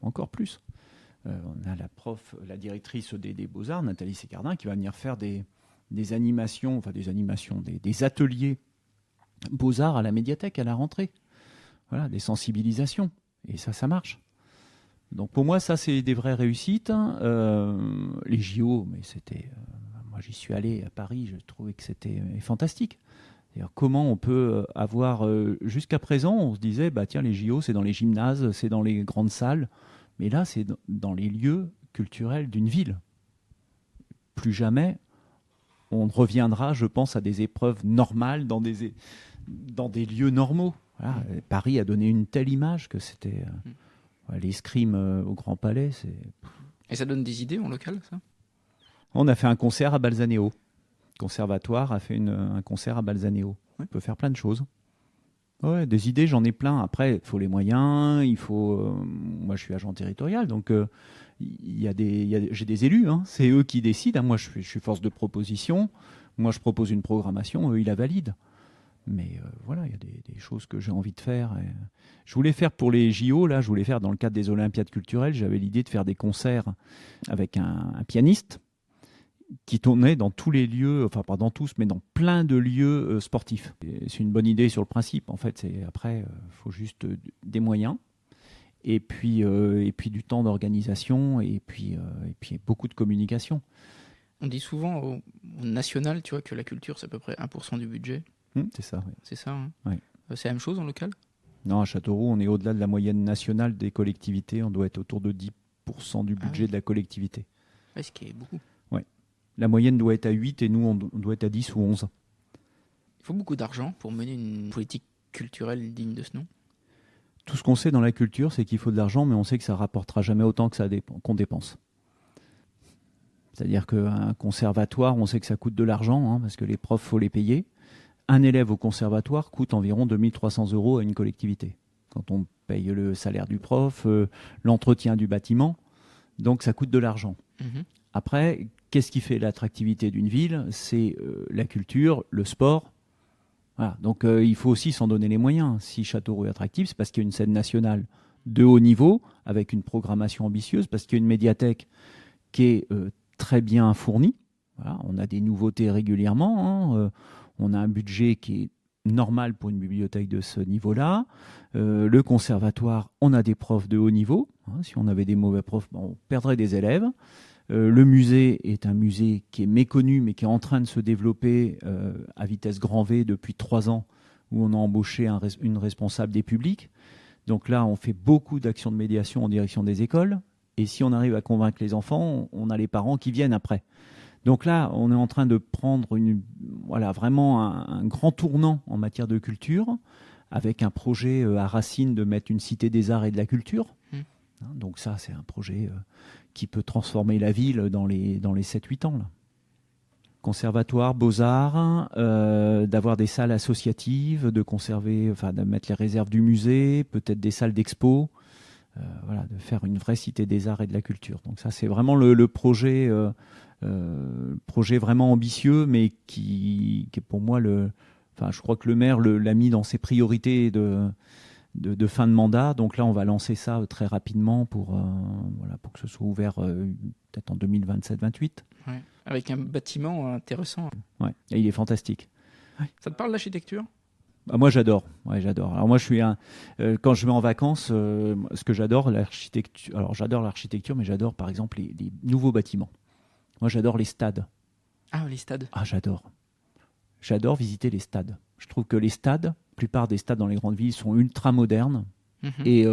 encore plus. On a la directrice des Beaux-Arts, Nathalie Sécardin, qui va venir faire des animations, des ateliers Beaux-Arts à la médiathèque à la rentrée. Voilà, des sensibilisations. Et ça marche. Donc pour moi, ça, c'est des vraies réussites. Les JO, mais c'était... moi, j'y suis allé à Paris, je trouvais que c'était fantastique. C'est-à-dire, comment on peut avoir... jusqu'à présent, on se disait, tiens, les JO, c'est dans les gymnases, c'est dans les grandes salles. Mais là, c'est dans les lieux culturels d'une ville. Plus jamais, on reviendra, je pense, à des épreuves normales dans des lieux normaux. Voilà. Paris a donné une telle image que c'était... l'escrime au Grand Palais, c'est... Et ça donne des idées en local, ça ? On a fait un concert à Balzaneo. Le conservatoire a fait un concert à Balzaneo. On peut faire plein de choses. Ouais, des idées, j'en ai plein. Après, il faut les moyens, il faut... moi, je suis agent territorial, donc j'ai des élus. Hein. C'est eux qui décident. Moi, je suis force de proposition. Moi, je propose une programmation, eux, ils la valident. Mais voilà, il y a des choses que j'ai envie de faire. Et je voulais faire pour les JO, là, je voulais faire dans le cadre des Olympiades culturelles, j'avais l'idée de faire des concerts avec un pianiste qui tournait dans tous les lieux, enfin pas dans tous, mais dans plein de lieux sportifs. Et c'est une bonne idée sur le principe. En fait, après, faut juste des moyens. Et puis du temps d'organisation et puis beaucoup de communication. On dit souvent au national, tu vois, que la culture, c'est à peu près 1% du budget. C'est ça, oui. C'est ça, hein. Oui. C'est la même chose en local ? Non, à Châteauroux, on est au-delà de la moyenne nationale des collectivités. On doit être autour de 10% du budget de la collectivité. Ouais, ce qui est beaucoup. Oui. La moyenne doit être à 8 et nous, on doit être à 10 ou 11. Il faut beaucoup d'argent pour mener une politique culturelle digne de ce nom ? Tout ce qu'on sait dans la culture, c'est qu'il faut de l'argent, mais on sait que ça ne rapportera jamais autant que qu'on dépense. C'est-à-dire qu'un conservatoire, on sait que ça coûte de l'argent, hein, parce que les profs, il faut les payer. Un élève au conservatoire coûte environ 2300 € à une collectivité. Quand on paye le salaire du prof, l'entretien du bâtiment, donc ça coûte de l'argent. Après, qu'est-ce qui fait l'attractivité d'une ville ? C'est la culture, le sport. Voilà. Donc il faut aussi s'en donner les moyens. Si Châteauroux est attractif, c'est parce qu'il y a une scène nationale de haut niveau, avec une programmation ambitieuse, parce qu'il y a une médiathèque qui est très bien fournie. Voilà. On a des nouveautés régulièrement, hein. On a un budget qui est normal pour une bibliothèque de ce niveau-là. Le conservatoire, on a des profs de haut niveau. Hein. Si on avait des mauvais profs, on perdrait des élèves. Le musée est un musée qui est méconnu, mais qui est en train de se développer à vitesse grand V depuis 3 ans, où on a embauché une responsable des publics. Donc là, on fait beaucoup d'actions de médiation en direction des écoles. Et si on arrive à convaincre les enfants, on a les parents qui viennent après. Donc là, on est en train de prendre vraiment un grand tournant en matière de culture, avec un projet à Racine de mettre une cité des arts et de la culture. Donc ça, c'est un projet qui peut transformer la ville dans les 7-8 ans. Là. Conservatoire, beaux-arts, d'avoir des salles associatives, de mettre les réserves du musée, peut-être des salles d'expo. de faire une vraie cité des arts et de la culture. Donc ça, c'est vraiment le projet vraiment ambitieux, mais qui est pour moi je crois que le maire l'a mis dans ses priorités de fin de mandat. Donc là, on va lancer ça très rapidement pour que ce soit ouvert peut-être en 2027-28. Ouais. Avec un bâtiment intéressant. Ouais, et il est fantastique. Ça te parle l'architecture ? Moi, j'adore. Ouais, j'adore. Alors moi, je suis quand je vais en vacances, ce que j'adore, l'architecture. Alors j'adore l'architecture, mais j'adore par exemple les nouveaux bâtiments. Moi, j'adore les stades. Ah, les stades. Ah, j'adore. J'adore visiter les stades. Je trouve que les stades, la plupart des stades dans les grandes villes sont ultra modernes. Et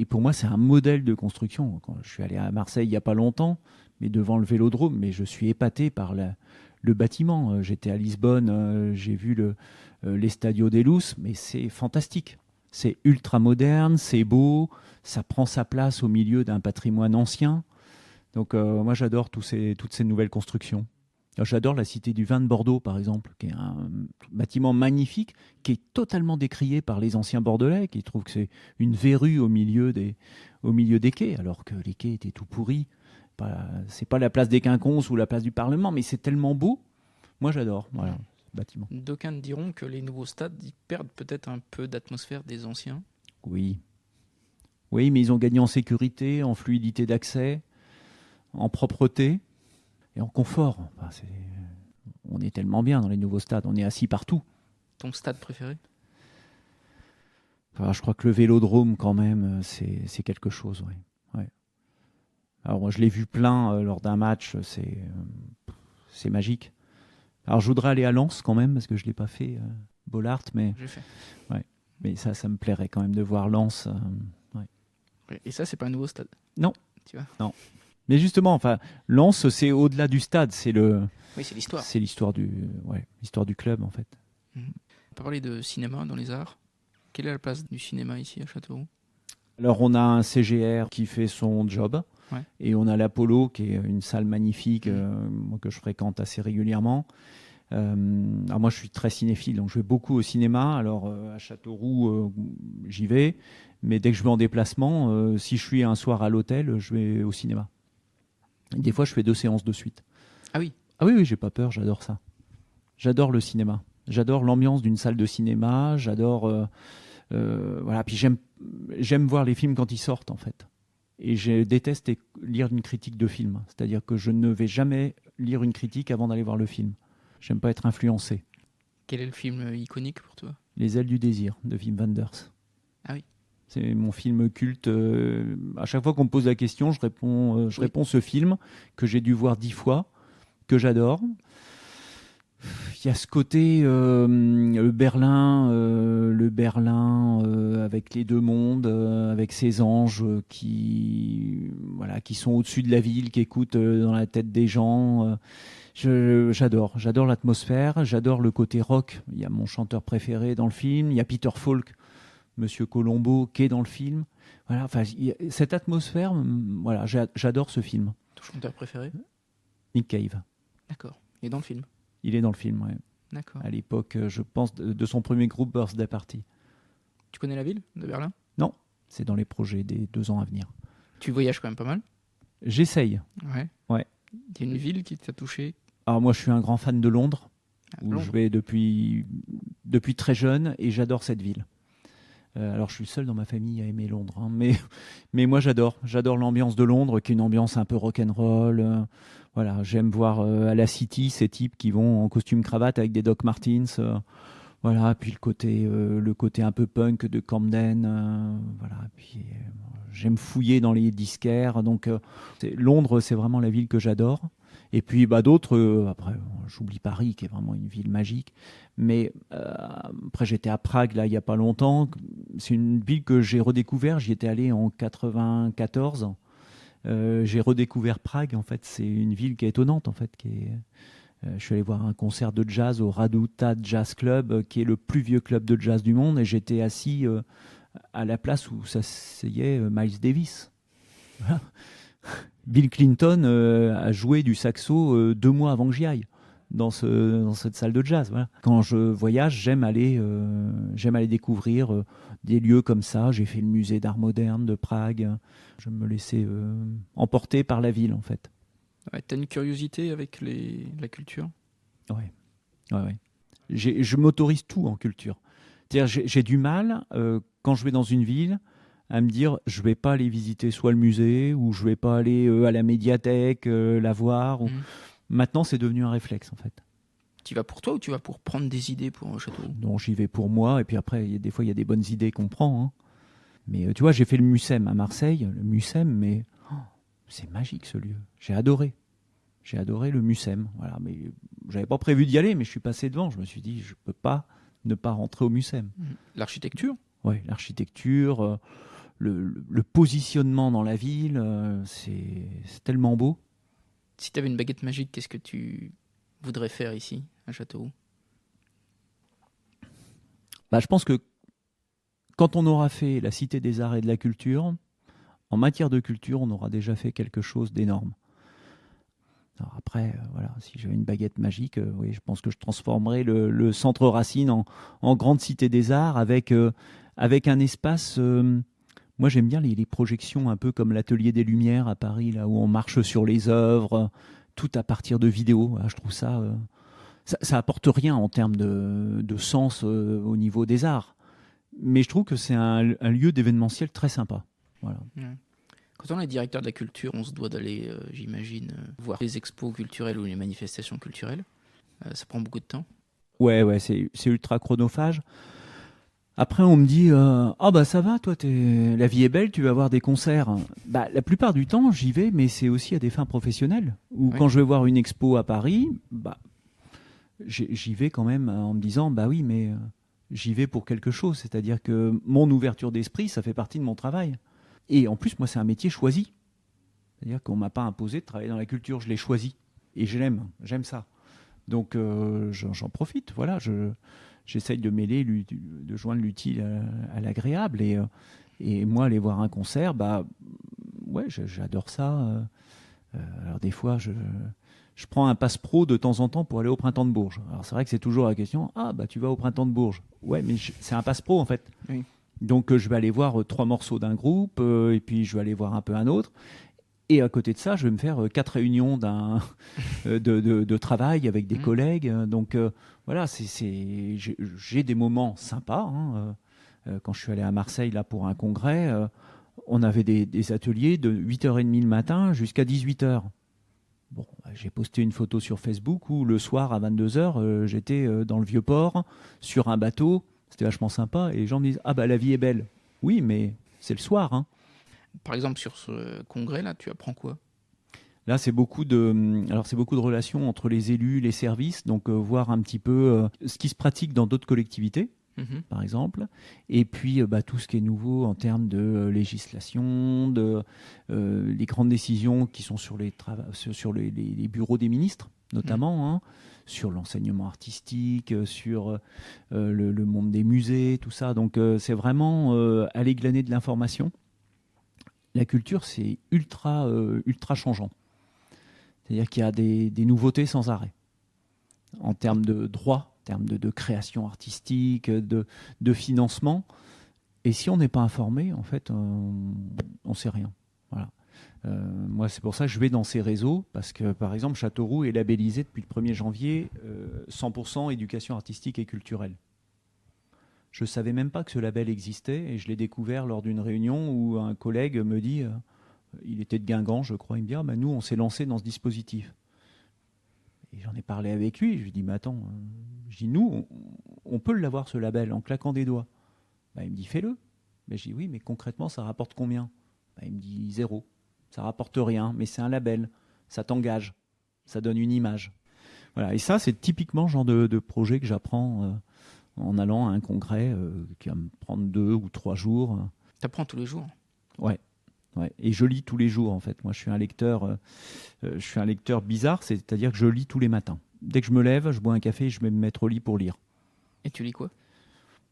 pour moi, c'est un modèle de construction. Quand je suis allé à Marseille il n'y a pas longtemps, mais devant le Vélodrome, mais je suis épaté par le bâtiment. J'étais à Lisbonne, j'ai vu l'Estadio de Luz, mais c'est fantastique. C'est ultra moderne, c'est beau, ça prend sa place au milieu d'un patrimoine ancien. Donc moi, j'adore toutes ces nouvelles constructions. Alors, j'adore la Cité du Vin de Bordeaux, par exemple, qui est un bâtiment magnifique, qui est totalement décrié par les anciens Bordelais, qui trouvent que c'est une verrue au milieu des quais, alors que les quais étaient tout pourris. C'est pas la place des Quinconces ou la place du Parlement, mais c'est tellement beau. Moi, j'adore, voilà, ce bâtiment. D'aucuns diront que les nouveaux stades, ils perdent peut-être un peu d'atmosphère des anciens. Oui, mais ils ont gagné en sécurité, en fluidité d'accès, en propreté. Et en confort. On est tellement bien dans les nouveaux stades, on est assis partout. Ton stade préféré ? Je crois que le Vélodrome, quand même, c'est quelque chose. Ouais. Alors, moi, je l'ai vu plein lors d'un match, c'est magique. Alors, je voudrais aller à Lens, quand même, parce que je ne l'ai pas fait, Bollaert, mais... J'ai fait. Ouais. Mais ça me plairait quand même de voir Lens. Ouais. Et ça, c'est pas un nouveau stade ? Non. Tu vois ? Non. Mais justement, Lens, c'est au-delà du stade, c'est l'histoire. C'est l'histoire du club, en fait. On peut parler de cinéma dans les arts. Quelle est la place du cinéma ici à Châteauroux ? Alors, on a un CGR qui fait son job, et on a l'Apollo, qui est une salle magnifique que je fréquente assez régulièrement. Alors moi, je suis très cinéphile, donc je vais beaucoup au cinéma. Alors, à Châteauroux, j'y vais, mais dès que je vais en déplacement, si je suis un soir à l'hôtel, je vais au cinéma. Des fois, je fais 2 séances de suite. Ah oui ? Ah oui, j'ai pas peur, j'adore ça. J'adore le cinéma. J'adore l'ambiance d'une salle de cinéma. J'adore... Puis j'aime voir les films quand ils sortent, en fait. Et je déteste lire une critique de film. C'est-à-dire que je ne vais jamais lire une critique avant d'aller voir le film. J'aime pas être influencé. Quel est le film iconique pour toi ? Les ailes du désir, de Wim Wenders. Ah oui. C'est mon film culte. À chaque fois qu'on me pose la question, je réponds ce film que j'ai dû voir 10 fois, que j'adore. Il y a ce côté le Berlin avec les deux mondes, avec ces anges qui sont au-dessus de la ville, qui écoutent dans la tête des gens. J'adore l'atmosphère, j'adore le côté rock. Il y a mon chanteur préféré dans le film, il y a Peter Falk, Monsieur Colombo, qui est dans le film. Voilà, cette atmosphère, j'adore ce film. Ton chanteur préféré ? Nick Cave. D'accord. Et dans le film ? Il est dans le film, oui. D'accord. À l'époque, je pense, de son premier groupe Birthday Party. Tu connais la ville de Berlin ? Non, c'est dans les projets des 2 ans à venir. Tu voyages quand même pas mal ? J'essaye. Ouais. Il y a une ville qui t'a touché ? Alors moi, je suis un grand fan de Londres, où je vais depuis très jeune, et j'adore cette ville. Alors, je suis seul dans ma famille à aimer Londres, hein, mais moi, j'adore l'ambiance de Londres, qui est une ambiance un peu rock'n'roll. J'aime voir à la City ces types qui vont en costume cravate avec des Doc Martens. Puis le côté un peu punk de Camden. Puis j'aime fouiller dans les disquaires. Donc, Londres, c'est vraiment la ville que j'adore. Et puis d'autres, après, j'oublie Paris, qui est vraiment une ville magique. Mais après, j'étais à Prague, là, il n'y a pas longtemps. C'est une ville que j'ai redécouvert. J'y étais allé en 94. J'ai redécouvert Prague. En fait, c'est une ville qui est étonnante, en fait. Je suis allé voir un concert de jazz au Raduta Jazz Club, qui est le plus vieux club de jazz du monde. Et j'étais assis à la place où s'asseyait Miles Davis. Voilà. Bill Clinton a joué du saxo 2 mois avant que j'y aille. dans cette salle de jazz. Voilà. Quand je voyage, j'aime aller découvrir des lieux comme ça. J'ai fait le musée d'art moderne de Prague. Je me laissais emporter par la ville, en fait. Ouais, t'as une curiosité avec la culture ? Ouais. Je m'autorise tout en culture. C'est-à-dire, j'ai du mal, quand je vais dans une ville, à me dire je vais pas aller visiter soit le musée ou je vais pas aller à la médiathèque la voir. Maintenant, c'est devenu un réflexe, en fait. Tu vas pour toi ou tu vas pour prendre des idées pour Châteauroux ? Non, j'y vais pour moi, et puis après, des fois, il y a des bonnes idées qu'on prend. Hein. Mais tu vois, j'ai fait le Mucem à Marseille, mais c'est magique ce lieu. J'ai adoré le Mucem. Voilà, mais j'avais pas prévu d'y aller, mais je suis passé devant. Je me suis dit, je peux pas ne pas rentrer au Mucem. L'architecture ? Oui, l'architecture, le positionnement dans la ville, c'est tellement beau. Si tu avais une baguette magique, qu'est-ce que tu voudrais faire ici, à Châteauroux ? Je pense que quand on aura fait la Cité des Arts et de la Culture, en matière de culture, on aura déjà fait quelque chose d'énorme. Alors après, voilà, si j'avais une baguette magique, oui, je pense que je transformerais le centre Racine en grande Cité des Arts avec un espace... moi, j'aime bien les projections un peu comme l'Atelier des Lumières à Paris, là où on marche sur les œuvres, tout à partir de vidéos. Je trouve ça apporte rien en termes de sens au niveau des arts. Mais je trouve que c'est un lieu d'événementiel très sympa. Voilà. Ouais. Quand on est directeur de la culture, on se doit d'aller, j'imagine, voir les expos culturelles ou les manifestations culturelles. Ça prend beaucoup de temps. Ouais, c'est ultra chronophage. Après, on me dit ça va, toi, la vie est belle, tu vas voir des concerts. La plupart du temps, j'y vais, mais c'est aussi à des fins professionnelles. Ou quand je vais voir une expo à Paris, j'y vais quand même en me disant oui, mais j'y vais pour quelque chose. C'est-à-dire que mon ouverture d'esprit, ça fait partie de mon travail. Et en plus, moi, c'est un métier choisi. C'est-à-dire qu'on m'a pas imposé de travailler dans la culture, je l'ai choisi. Et j'aime ça. Donc, j'en profite. Voilà, j'essaye de mêler, de joindre l'utile à l'agréable. Et moi, aller voir un concert, j'adore ça. Alors, des fois, je prends un passe-pro de temps en temps pour aller au Printemps de Bourges. Alors, c'est vrai que c'est toujours la question, tu vas au Printemps de Bourges. Ouais, mais c'est un passe-pro, en fait. Oui. Donc, je vais aller voir 3 morceaux d'un groupe, et puis je vais aller voir un peu un autre. Et à côté de ça, je vais me faire 4 réunions de travail avec des collègues. Donc, voilà, j'ai des moments sympas. Hein. Quand je suis allé à Marseille là, pour un congrès, on avait des ateliers de 8h30 le matin jusqu'à 18h. Bon, j'ai posté une photo sur Facebook où le soir à 22h, j'étais dans le Vieux-Port, sur un bateau. C'était vachement sympa. Et les gens me disent « Ah la vie est belle ». Oui, mais c'est le soir. Hein. Par exemple, sur ce congrès-là, tu apprends quoi ? Là, c'est beaucoup de relations entre les élus, les services, donc voir un petit peu ce qui se pratique dans d'autres collectivités, par exemple, et puis tout ce qui est nouveau en termes de législation, les grandes décisions qui sont sur les bureaux des ministres, notamment, sur l'enseignement artistique, sur le monde des musées, tout ça. Donc, c'est vraiment aller glaner de l'information. La culture, c'est ultra changeant. C'est-à-dire qu'il y a des nouveautés sans arrêt. En termes de droits, en termes de création artistique, de financement. Et si on n'est pas informé, en fait, on ne sait rien. Voilà. Moi, c'est pour ça que je vais dans ces réseaux, parce que, par exemple, Châteauroux est labellisé depuis le 1er janvier 100% éducation artistique et culturelle. Je ne savais même pas que ce label existait et je l'ai découvert lors d'une réunion où un collègue me dit, il était de Guingamp, je crois, il me dit nous, on s'est lancé dans ce dispositif. Et j'en ai parlé avec lui, je lui ai dit mais attends, nous, on peut l'avoir ce label en claquant des doigts. Il me dit fais-le. Je dis oui, mais concrètement, ça rapporte combien ? Il me dit 0. Ça rapporte rien, mais c'est un label, ça t'engage, ça donne une image. Voilà. Et ça, c'est typiquement le genre de projet que j'apprends en allant à un congrès qui va me prendre 2 ou 3 jours. Tu apprends tous les jours ? Ouais. Et je lis tous les jours, en fait. Moi, je suis un lecteur bizarre, c'est-à-dire que je lis tous les matins. Dès que je me lève, je bois un café et je vais me mettre au lit pour lire. Et tu lis quoi ?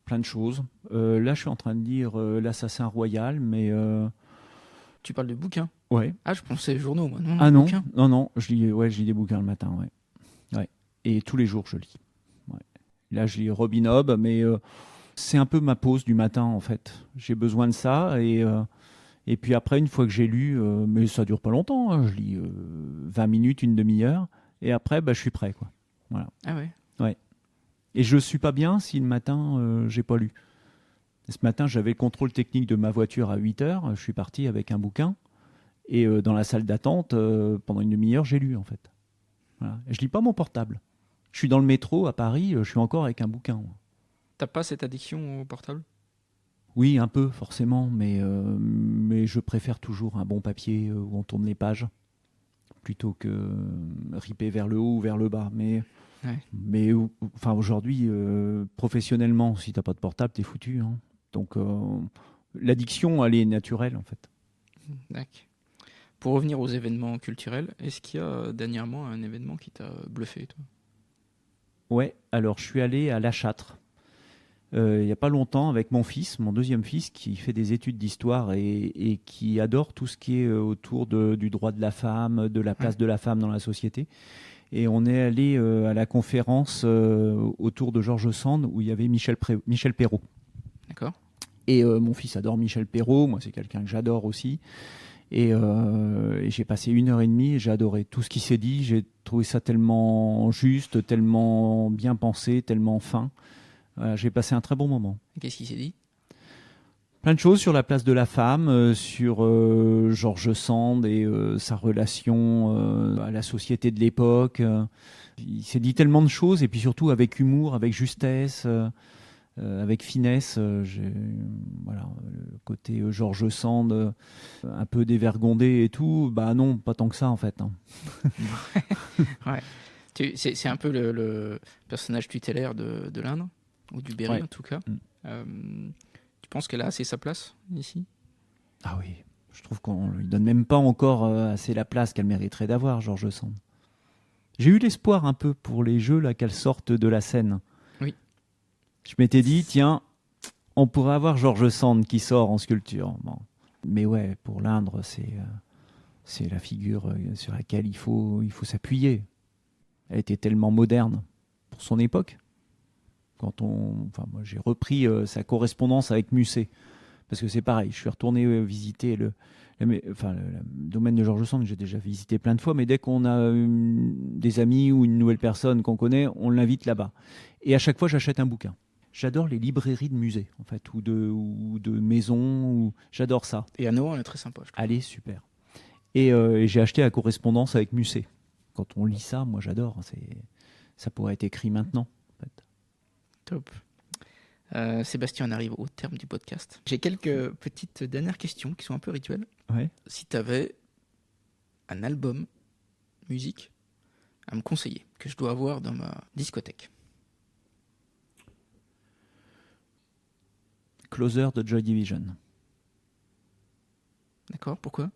Plein de choses. Là, je suis en train de lire L'Assassin Royal, mais... Tu parles de bouquins ? Ouais. Je pensais journaux, moi. Non, je lis des bouquins le matin, ouais. Et tous les jours, je lis. Ouais. Là, je lis Robin Hobb, mais c'est un peu ma pause du matin, en fait. J'ai besoin de ça. Et puis après, une fois que j'ai lu, mais ça dure pas longtemps, hein, je lis 20 minutes, une demi-heure. Et après, je suis prêt, quoi. Voilà. Ah ouais. Ouais. Et je suis pas bien si le matin, j'ai pas lu. Et ce matin, j'avais le contrôle technique de ma voiture à 8 heures. Je suis parti avec un bouquin. Et dans la salle d'attente, pendant une demi-heure, j'ai lu, en fait. Voilà. Et je lis pas mon portable. Je suis dans le métro à Paris, je suis encore avec un bouquin. Moi. T'as pas cette addiction au portable? Oui, un peu, forcément, mais je préfère toujours un bon papier où on tourne les pages, plutôt que ripper vers le haut ou vers le bas. Mais enfin, aujourd'hui, professionnellement, si t'as pas de portable, t'es foutu. Hein. Donc, l'addiction, elle est naturelle, en fait. D'accord. Pour revenir aux événements culturels, est-ce qu'il y a dernièrement un événement qui t'a bluffé, toi? Ouais, alors je suis allé à La Châtre. Il n'y a pas longtemps avec mon fils, mon deuxième fils, qui fait des études d'histoire et qui adore tout ce qui est autour du droit de la femme, de la place de la femme dans la société. Et on est allé à la conférence autour de George Sand où il y avait Michel Perrault. D'accord. Et mon fils adore Michel Perrault, moi c'est quelqu'un que j'adore aussi. Et j'ai passé 1h30 et j'ai adoré tout ce qui s'est dit. J'ai trouvé ça tellement juste, tellement bien pensé, tellement fin. J'ai passé un très bon moment. Qu'est-ce qu'il s'est dit? Plein de choses sur la place de la femme, sur George Sand et sa relation à la société de l'époque. Il s'est dit tellement de choses et puis surtout avec humour, avec justesse, avec finesse. Voilà, le côté George Sand un peu dévergondé et tout. Bah non, pas tant que ça en fait. Hein. Ouais. C'est un peu le personnage tutélaire de l'Inde. Ou du Berry, en tout cas. Tu penses qu'elle a assez sa place, ici? Ah oui, je trouve qu'on lui donne même pas encore assez la place qu'elle mériterait d'avoir, George Sand. J'ai eu l'espoir un peu pour les jeux là qu'elle sorte de la scène. Oui. Je m'étais dit, tiens, on pourrait avoir George Sand qui sort en sculpture. Bon. Mais ouais, pour l'Indre, c'est la figure sur laquelle il faut s'appuyer. Elle était tellement moderne pour son époque. Moi, j'ai repris sa correspondance avec Musset, parce que c'est pareil, je suis retourné visiter le domaine de George Sand, que j'ai déjà visité plein de fois, mais dès qu'on a des amis ou une nouvelle personne qu'on connaît, on l'invite là-bas. Et à chaque fois, j'achète un bouquin. J'adore les librairies de musées, en fait, ou de maisons, j'adore ça. Et à Nohant, elle est très sympa, je trouve. Allez, super. Et j'ai acheté la correspondance avec Musset. Quand on lit ça, moi j'adore, ça pourrait être écrit maintenant, en fait. Top. Sébastien, on arrive au terme du podcast. J'ai quelques petites dernières questions qui sont un peu rituelles. Ouais. Si tu avais un album musique à me conseiller, que je dois avoir dans ma discothèque. Closer de Joy Division. D'accord, pourquoi?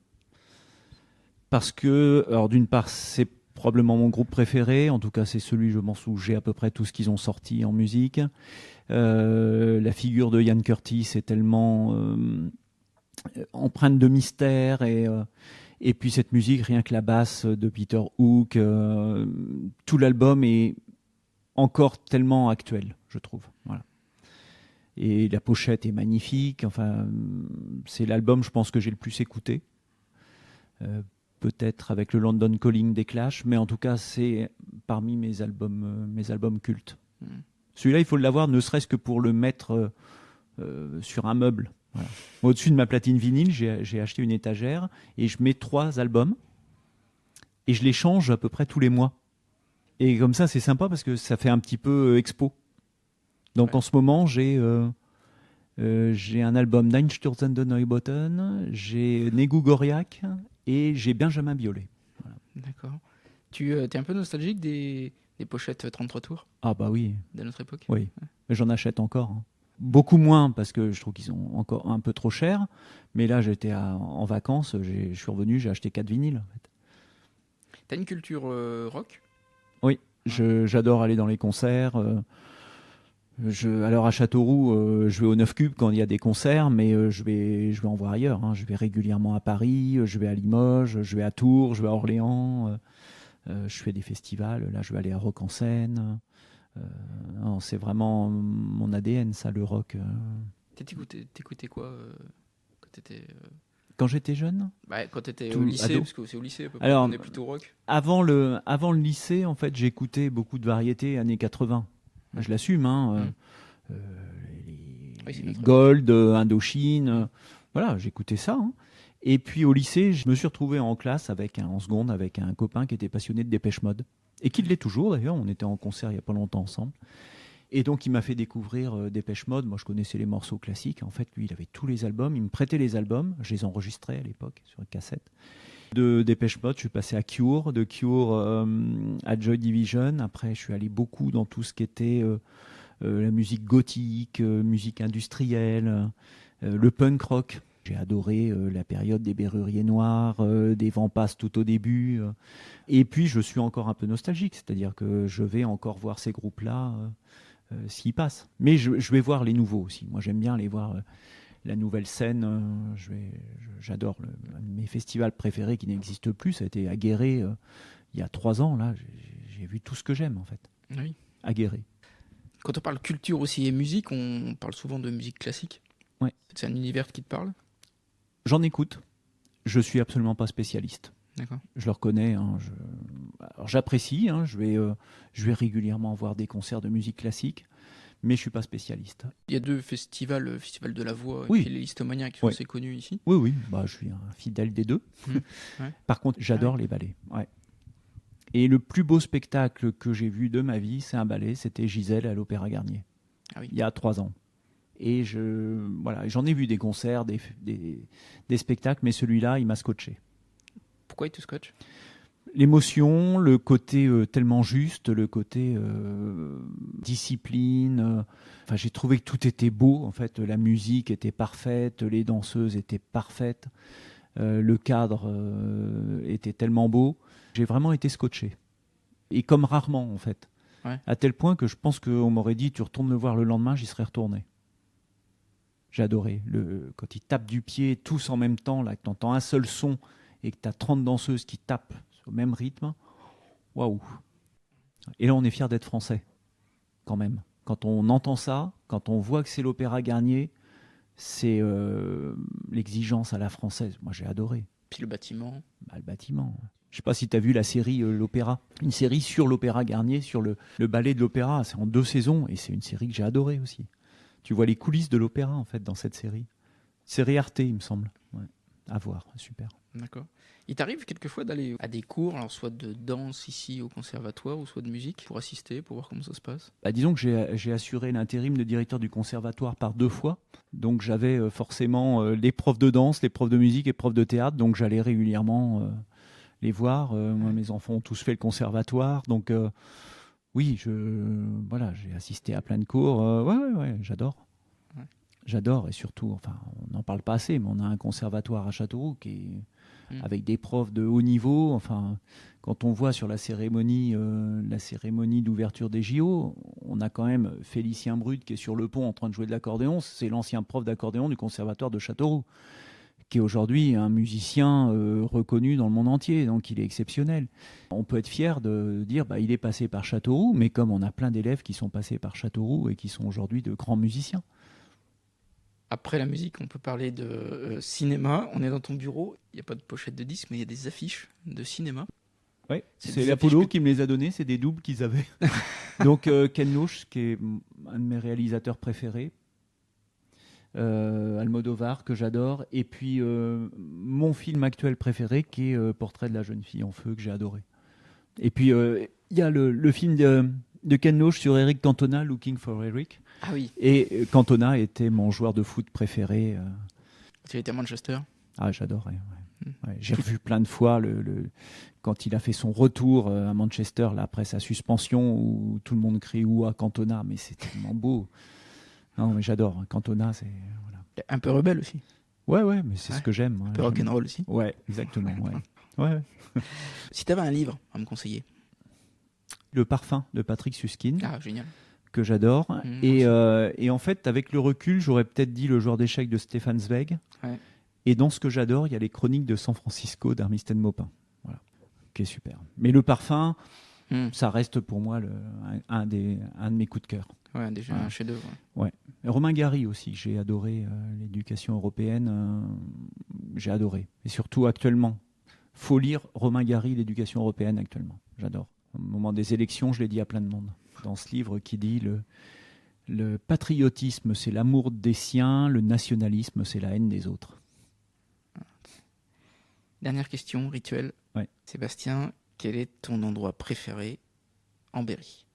Parce que, alors d'une part, c'est probablement mon groupe préféré, en tout cas c'est celui, je pense, où j'ai à peu près tout ce qu'ils ont sorti en musique. La figure de Ian Curtis est tellement empreinte de mystère et puis cette musique, rien que la basse de Peter Hook, tout l'album est encore tellement actuel, je trouve. Voilà. Et la pochette est magnifique, enfin, c'est l'album, je pense, que j'ai le plus écouté. Peut-être avec le London Calling des Clash, mais en tout cas, c'est parmi mes albums cultes. Celui-là, il faut l'avoir, ne serait-ce que pour le mettre sur un meuble. Voilà. Au-dessus de ma platine vinyle, j'ai acheté une étagère et je mets 3 albums et je les change à peu près tous les mois. Et comme ça, c'est sympa parce que ça fait un petit peu expo. Donc en ce moment, j'ai un album d'Einstürzende Neubauten, j'ai Negu Goriak et j'ai Benjamin Biolay. Voilà. D'accord. Tu es un peu nostalgique des pochettes 33 tours? Ah bah oui. De notre époque? Oui, ouais. J'en achète encore. Hein. Beaucoup moins parce que je trouve qu'ils sont encore un peu trop chers. Mais là, j'étais en vacances, je suis revenu, j'ai acheté 4 vinyles. En fait. T'as une culture rock? Oui, j'adore aller dans les concerts. Alors à Châteauroux, je vais au 9 Cubes quand il y a des concerts, mais je vais en voir ailleurs. Hein. Je vais régulièrement à Paris, je vais à Limoges, je vais à Tours, je vais à Orléans. Je fais des festivals. Là, je vais aller à Rock en Seine. Non, c'est vraiment mon ADN, ça, le rock. T'écoutais quoi quand t'étais Quand j'étais jeune, quand t'étais tout au lycée, ado. parce que c'est au lycée à peu près Alors, qu'on est plutôt rock. avant le lycée, en fait, j'écoutais beaucoup de variétés années 80. Je l'assume, hein. Oui, c'est Les notre Gold, Indochine, voilà, j'écoutais ça. Hein. Et puis au lycée, je me suis retrouvé en classe en seconde avec un copain qui était passionné de Dépêche Mode. Et qui l'est toujours d'ailleurs, on était en concert il n'y a pas longtemps ensemble. Et donc il m'a fait découvrir Dépêche Mode. Moi je connaissais les morceaux classiques. En fait, lui il avait tous les albums. Il me prêtait les albums. Je les enregistrais à l'époque sur une cassette. De Dépêche Mode, je suis passé à Cure. De Cure à Joy Division. Après, je suis allé beaucoup dans tout ce qui était la musique gothique, musique industrielle, le punk rock. J'ai adoré la période des Berruriers Noirs, des Vampas tout au début. Et puis, je suis encore un peu nostalgique, c'est-à-dire que je vais encore voir ces groupes-là s'ils passent. Mais je vais voir les nouveaux aussi. Moi, j'aime bien aller voir la nouvelle scène. J'adore mes festivals préférés qui n'existent plus. Ça a été à Guéret il y a 3 ans. Là, j'ai vu tout ce que j'aime, en fait. Oui. À Guéret. Quand on parle culture aussi et musique, on parle souvent de musique classique. Ouais. C'est un univers qui te parle? J'en écoute. Je suis absolument pas spécialiste. D'accord. Je le reconnais. Hein, alors, j'apprécie. Hein, je vais régulièrement voir des concerts de musique classique, mais je suis pas spécialiste. Il y a 2 festivals, le Festival de la Voix Oui. et puis les Listomaniacs qui sont assez connus ici. Oui. Bah, je suis un fidèle des 2. Ouais. Par contre, j'adore les ballets. Ouais. Et le plus beau spectacle que j'ai vu de ma vie, c'est un ballet. C'était Gisèle à l'Opéra Garnier. Ah oui. Il y a 3 ans. Et j'en ai vu des concerts, des spectacles, mais celui-là, il m'a scotché. Pourquoi il te scotche? L'émotion, le côté tellement juste, le côté discipline. Enfin, j'ai trouvé que tout était beau. En fait, la musique était parfaite, les danseuses étaient parfaites, le cadre était tellement beau. J'ai vraiment été scotché. Et comme rarement, en fait. Ouais. À tel point que je pense qu'on m'aurait dit, tu retournes le voir le lendemain, j'y serais retourné. J'ai adoré. Quand ils tapent du pied tous en même temps, là, que tu entends un seul son et que tu as 30 danseuses qui tapent au même rythme, waouh. Et là, on est fiers d'être français, quand même. Quand on entend ça, quand on voit que c'est l'Opéra Garnier, c'est l'exigence à la française. Moi, j'ai adoré. Puis le bâtiment. Le bâtiment. Je ne sais pas si tu as vu la série L'Opéra. Une série sur l'Opéra Garnier, sur le ballet de l'opéra. C'est en 2 saisons et c'est une série que j'ai adorée aussi. Tu vois les coulisses de l'opéra, en fait, dans cette série. Série Arte, il me semble. Ouais. À voir, super. D'accord. Il t'arrive quelquefois d'aller à des cours, alors soit de danse ici au conservatoire, ou soit de musique, pour assister, pour voir comment ça se passe? Disons que j'ai assuré l'intérim de directeur du conservatoire par 2 fois. Donc j'avais forcément les profs de danse, les profs de musique et les profs de théâtre. Donc j'allais régulièrement les voir. Moi, mes enfants ont tous fait le conservatoire. Donc oui, j'ai assisté à plein de cours. Ouais, j'adore. Ouais. J'adore, et surtout, enfin, on n'en parle pas assez, mais on a un conservatoire à Châteauroux qui est avec des profs de haut niveau. Enfin, quand on voit sur la cérémonie d'ouverture des JO, on a quand même Félicien Brut qui est sur le pont en train de jouer de l'accordéon. C'est l'ancien prof d'accordéon du conservatoire de Châteauroux, qui est aujourd'hui un musicien reconnu dans le monde entier, donc il est exceptionnel. On peut être fier de dire il est passé par Châteauroux, mais comme on a plein d'élèves qui sont passés par Châteauroux et qui sont aujourd'hui de grands musiciens. Après la musique, on peut parler de cinéma. On est dans ton bureau, il n'y a pas de pochette de disque, mais il y a des affiches de cinéma. Oui, c'est l'Apollo qui me les a données, c'est des doubles qu'ils avaient. Donc Ken Loach, qui est un de mes réalisateurs préférés, Almodovar, que j'adore, et puis mon film actuel préféré, qui est Portrait de la jeune fille en feu, que j'ai adoré. Et puis il y a le film de Ken Loach sur Eric Cantona, Looking for Eric. Ah oui. Et Cantona était mon joueur de foot préféré. Tu étais à Manchester? Ah, j'adorais. Ouais, j'ai revu plein de fois quand il a fait son retour à Manchester là, après sa suspension, où tout le monde crie ouah Cantona, mais c'est tellement beau. Non, mais j'adore. Cantona, c'est voilà. Un peu rebelle aussi. Ouais, mais c'est ce que j'aime. Un peu rock'n'roll aussi. Ouais, exactement. Ouais. Si tu avais un livre à me conseiller. Le parfum de Patrick Suskind. Ah, génial. Que j'adore. Et en fait, avec le recul, j'aurais peut-être dit Le joueur d'échecs de Stefan Zweig. Ouais. Et dans ce que j'adore, il y a les chroniques de San Francisco d'Armistead Maupin. Voilà. qui est super. Mais le parfum, ça reste pour moi un de mes coups de cœur. Ouais, déjà un chef-d'œuvre. Ouais. Et Romain Gary aussi, j'ai adoré l'éducation européenne, j'ai adoré. Et surtout actuellement, faut lire Romain Gary, l'éducation européenne actuellement. J'adore. Au moment des élections, je l'ai dit à plein de monde. Dans ce livre qui dit le patriotisme, c'est l'amour des siens, le nationalisme, c'est la haine des autres. Dernière question, rituel. Ouais. Sébastien, quel est ton endroit préféré en Berry ?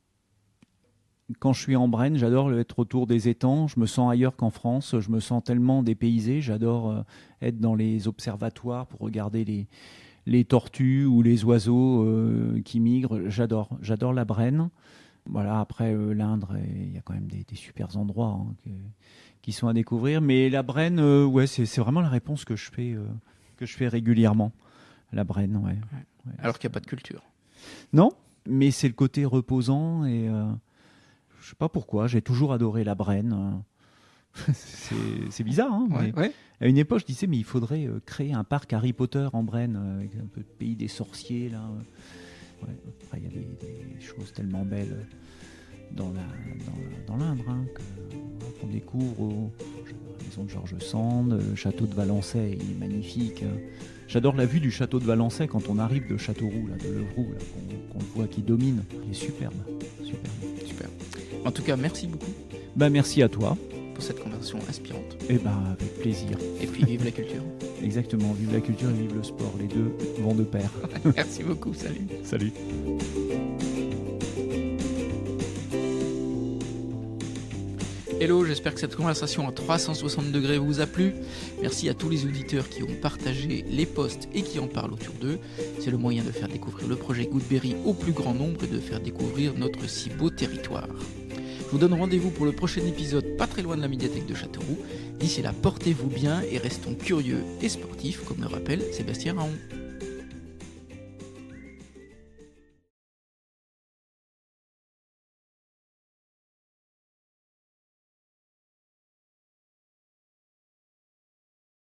Quand je suis en Brenne, j'adore être autour des étangs. Je me sens ailleurs qu'en France. Je me sens tellement dépaysé. J'adore être dans les observatoires pour regarder les tortues ou les oiseaux qui migrent. J'adore la Brenne. Voilà, après l'Indre, il y a quand même des super endroits qui sont à découvrir. Mais la Brenne, ouais, c'est vraiment la réponse que je fais régulièrement. La Brenne, ouais. Alors qu'il n'y a pas de culture. Non, mais c'est le côté reposant et je sais pas pourquoi, j'ai toujours adoré la Brenne. C'est bizarre, hein, mais à une époque, je disais, mais il faudrait créer un parc Harry Potter en Brenne, avec un peu de pays des sorciers, là. Ouais, après, il y a des choses tellement belles dans l'Indre, hein, qu'on découvre la maison de George Sand, le château de Valençay, il est magnifique. J'adore la vue du château de Valençay quand on arrive de Châteauroux, là, de Levroux, là, qu'on le voit qui domine. Il est superbe. Super. En tout cas, merci beaucoup. Merci à toi. Pour cette conversation inspirante. Avec plaisir. Et puis vive la culture. Exactement, vive la culture et vive le sport. Les deux vont de pair. Merci beaucoup, salut. Salut. Hello, j'espère que cette conversation à 360 degrés vous a plu. Merci à tous les auditeurs qui ont partagé les posts et qui en parlent autour d'eux. C'est le moyen de faire découvrir le projet Goodberry au plus grand nombre et de faire découvrir notre si beau territoire. Je vous donne rendez-vous pour le prochain épisode pas très loin de la médiathèque de Châteauroux. D'ici là, portez-vous bien et restons curieux et sportifs, comme le rappelle Sébastien Raon.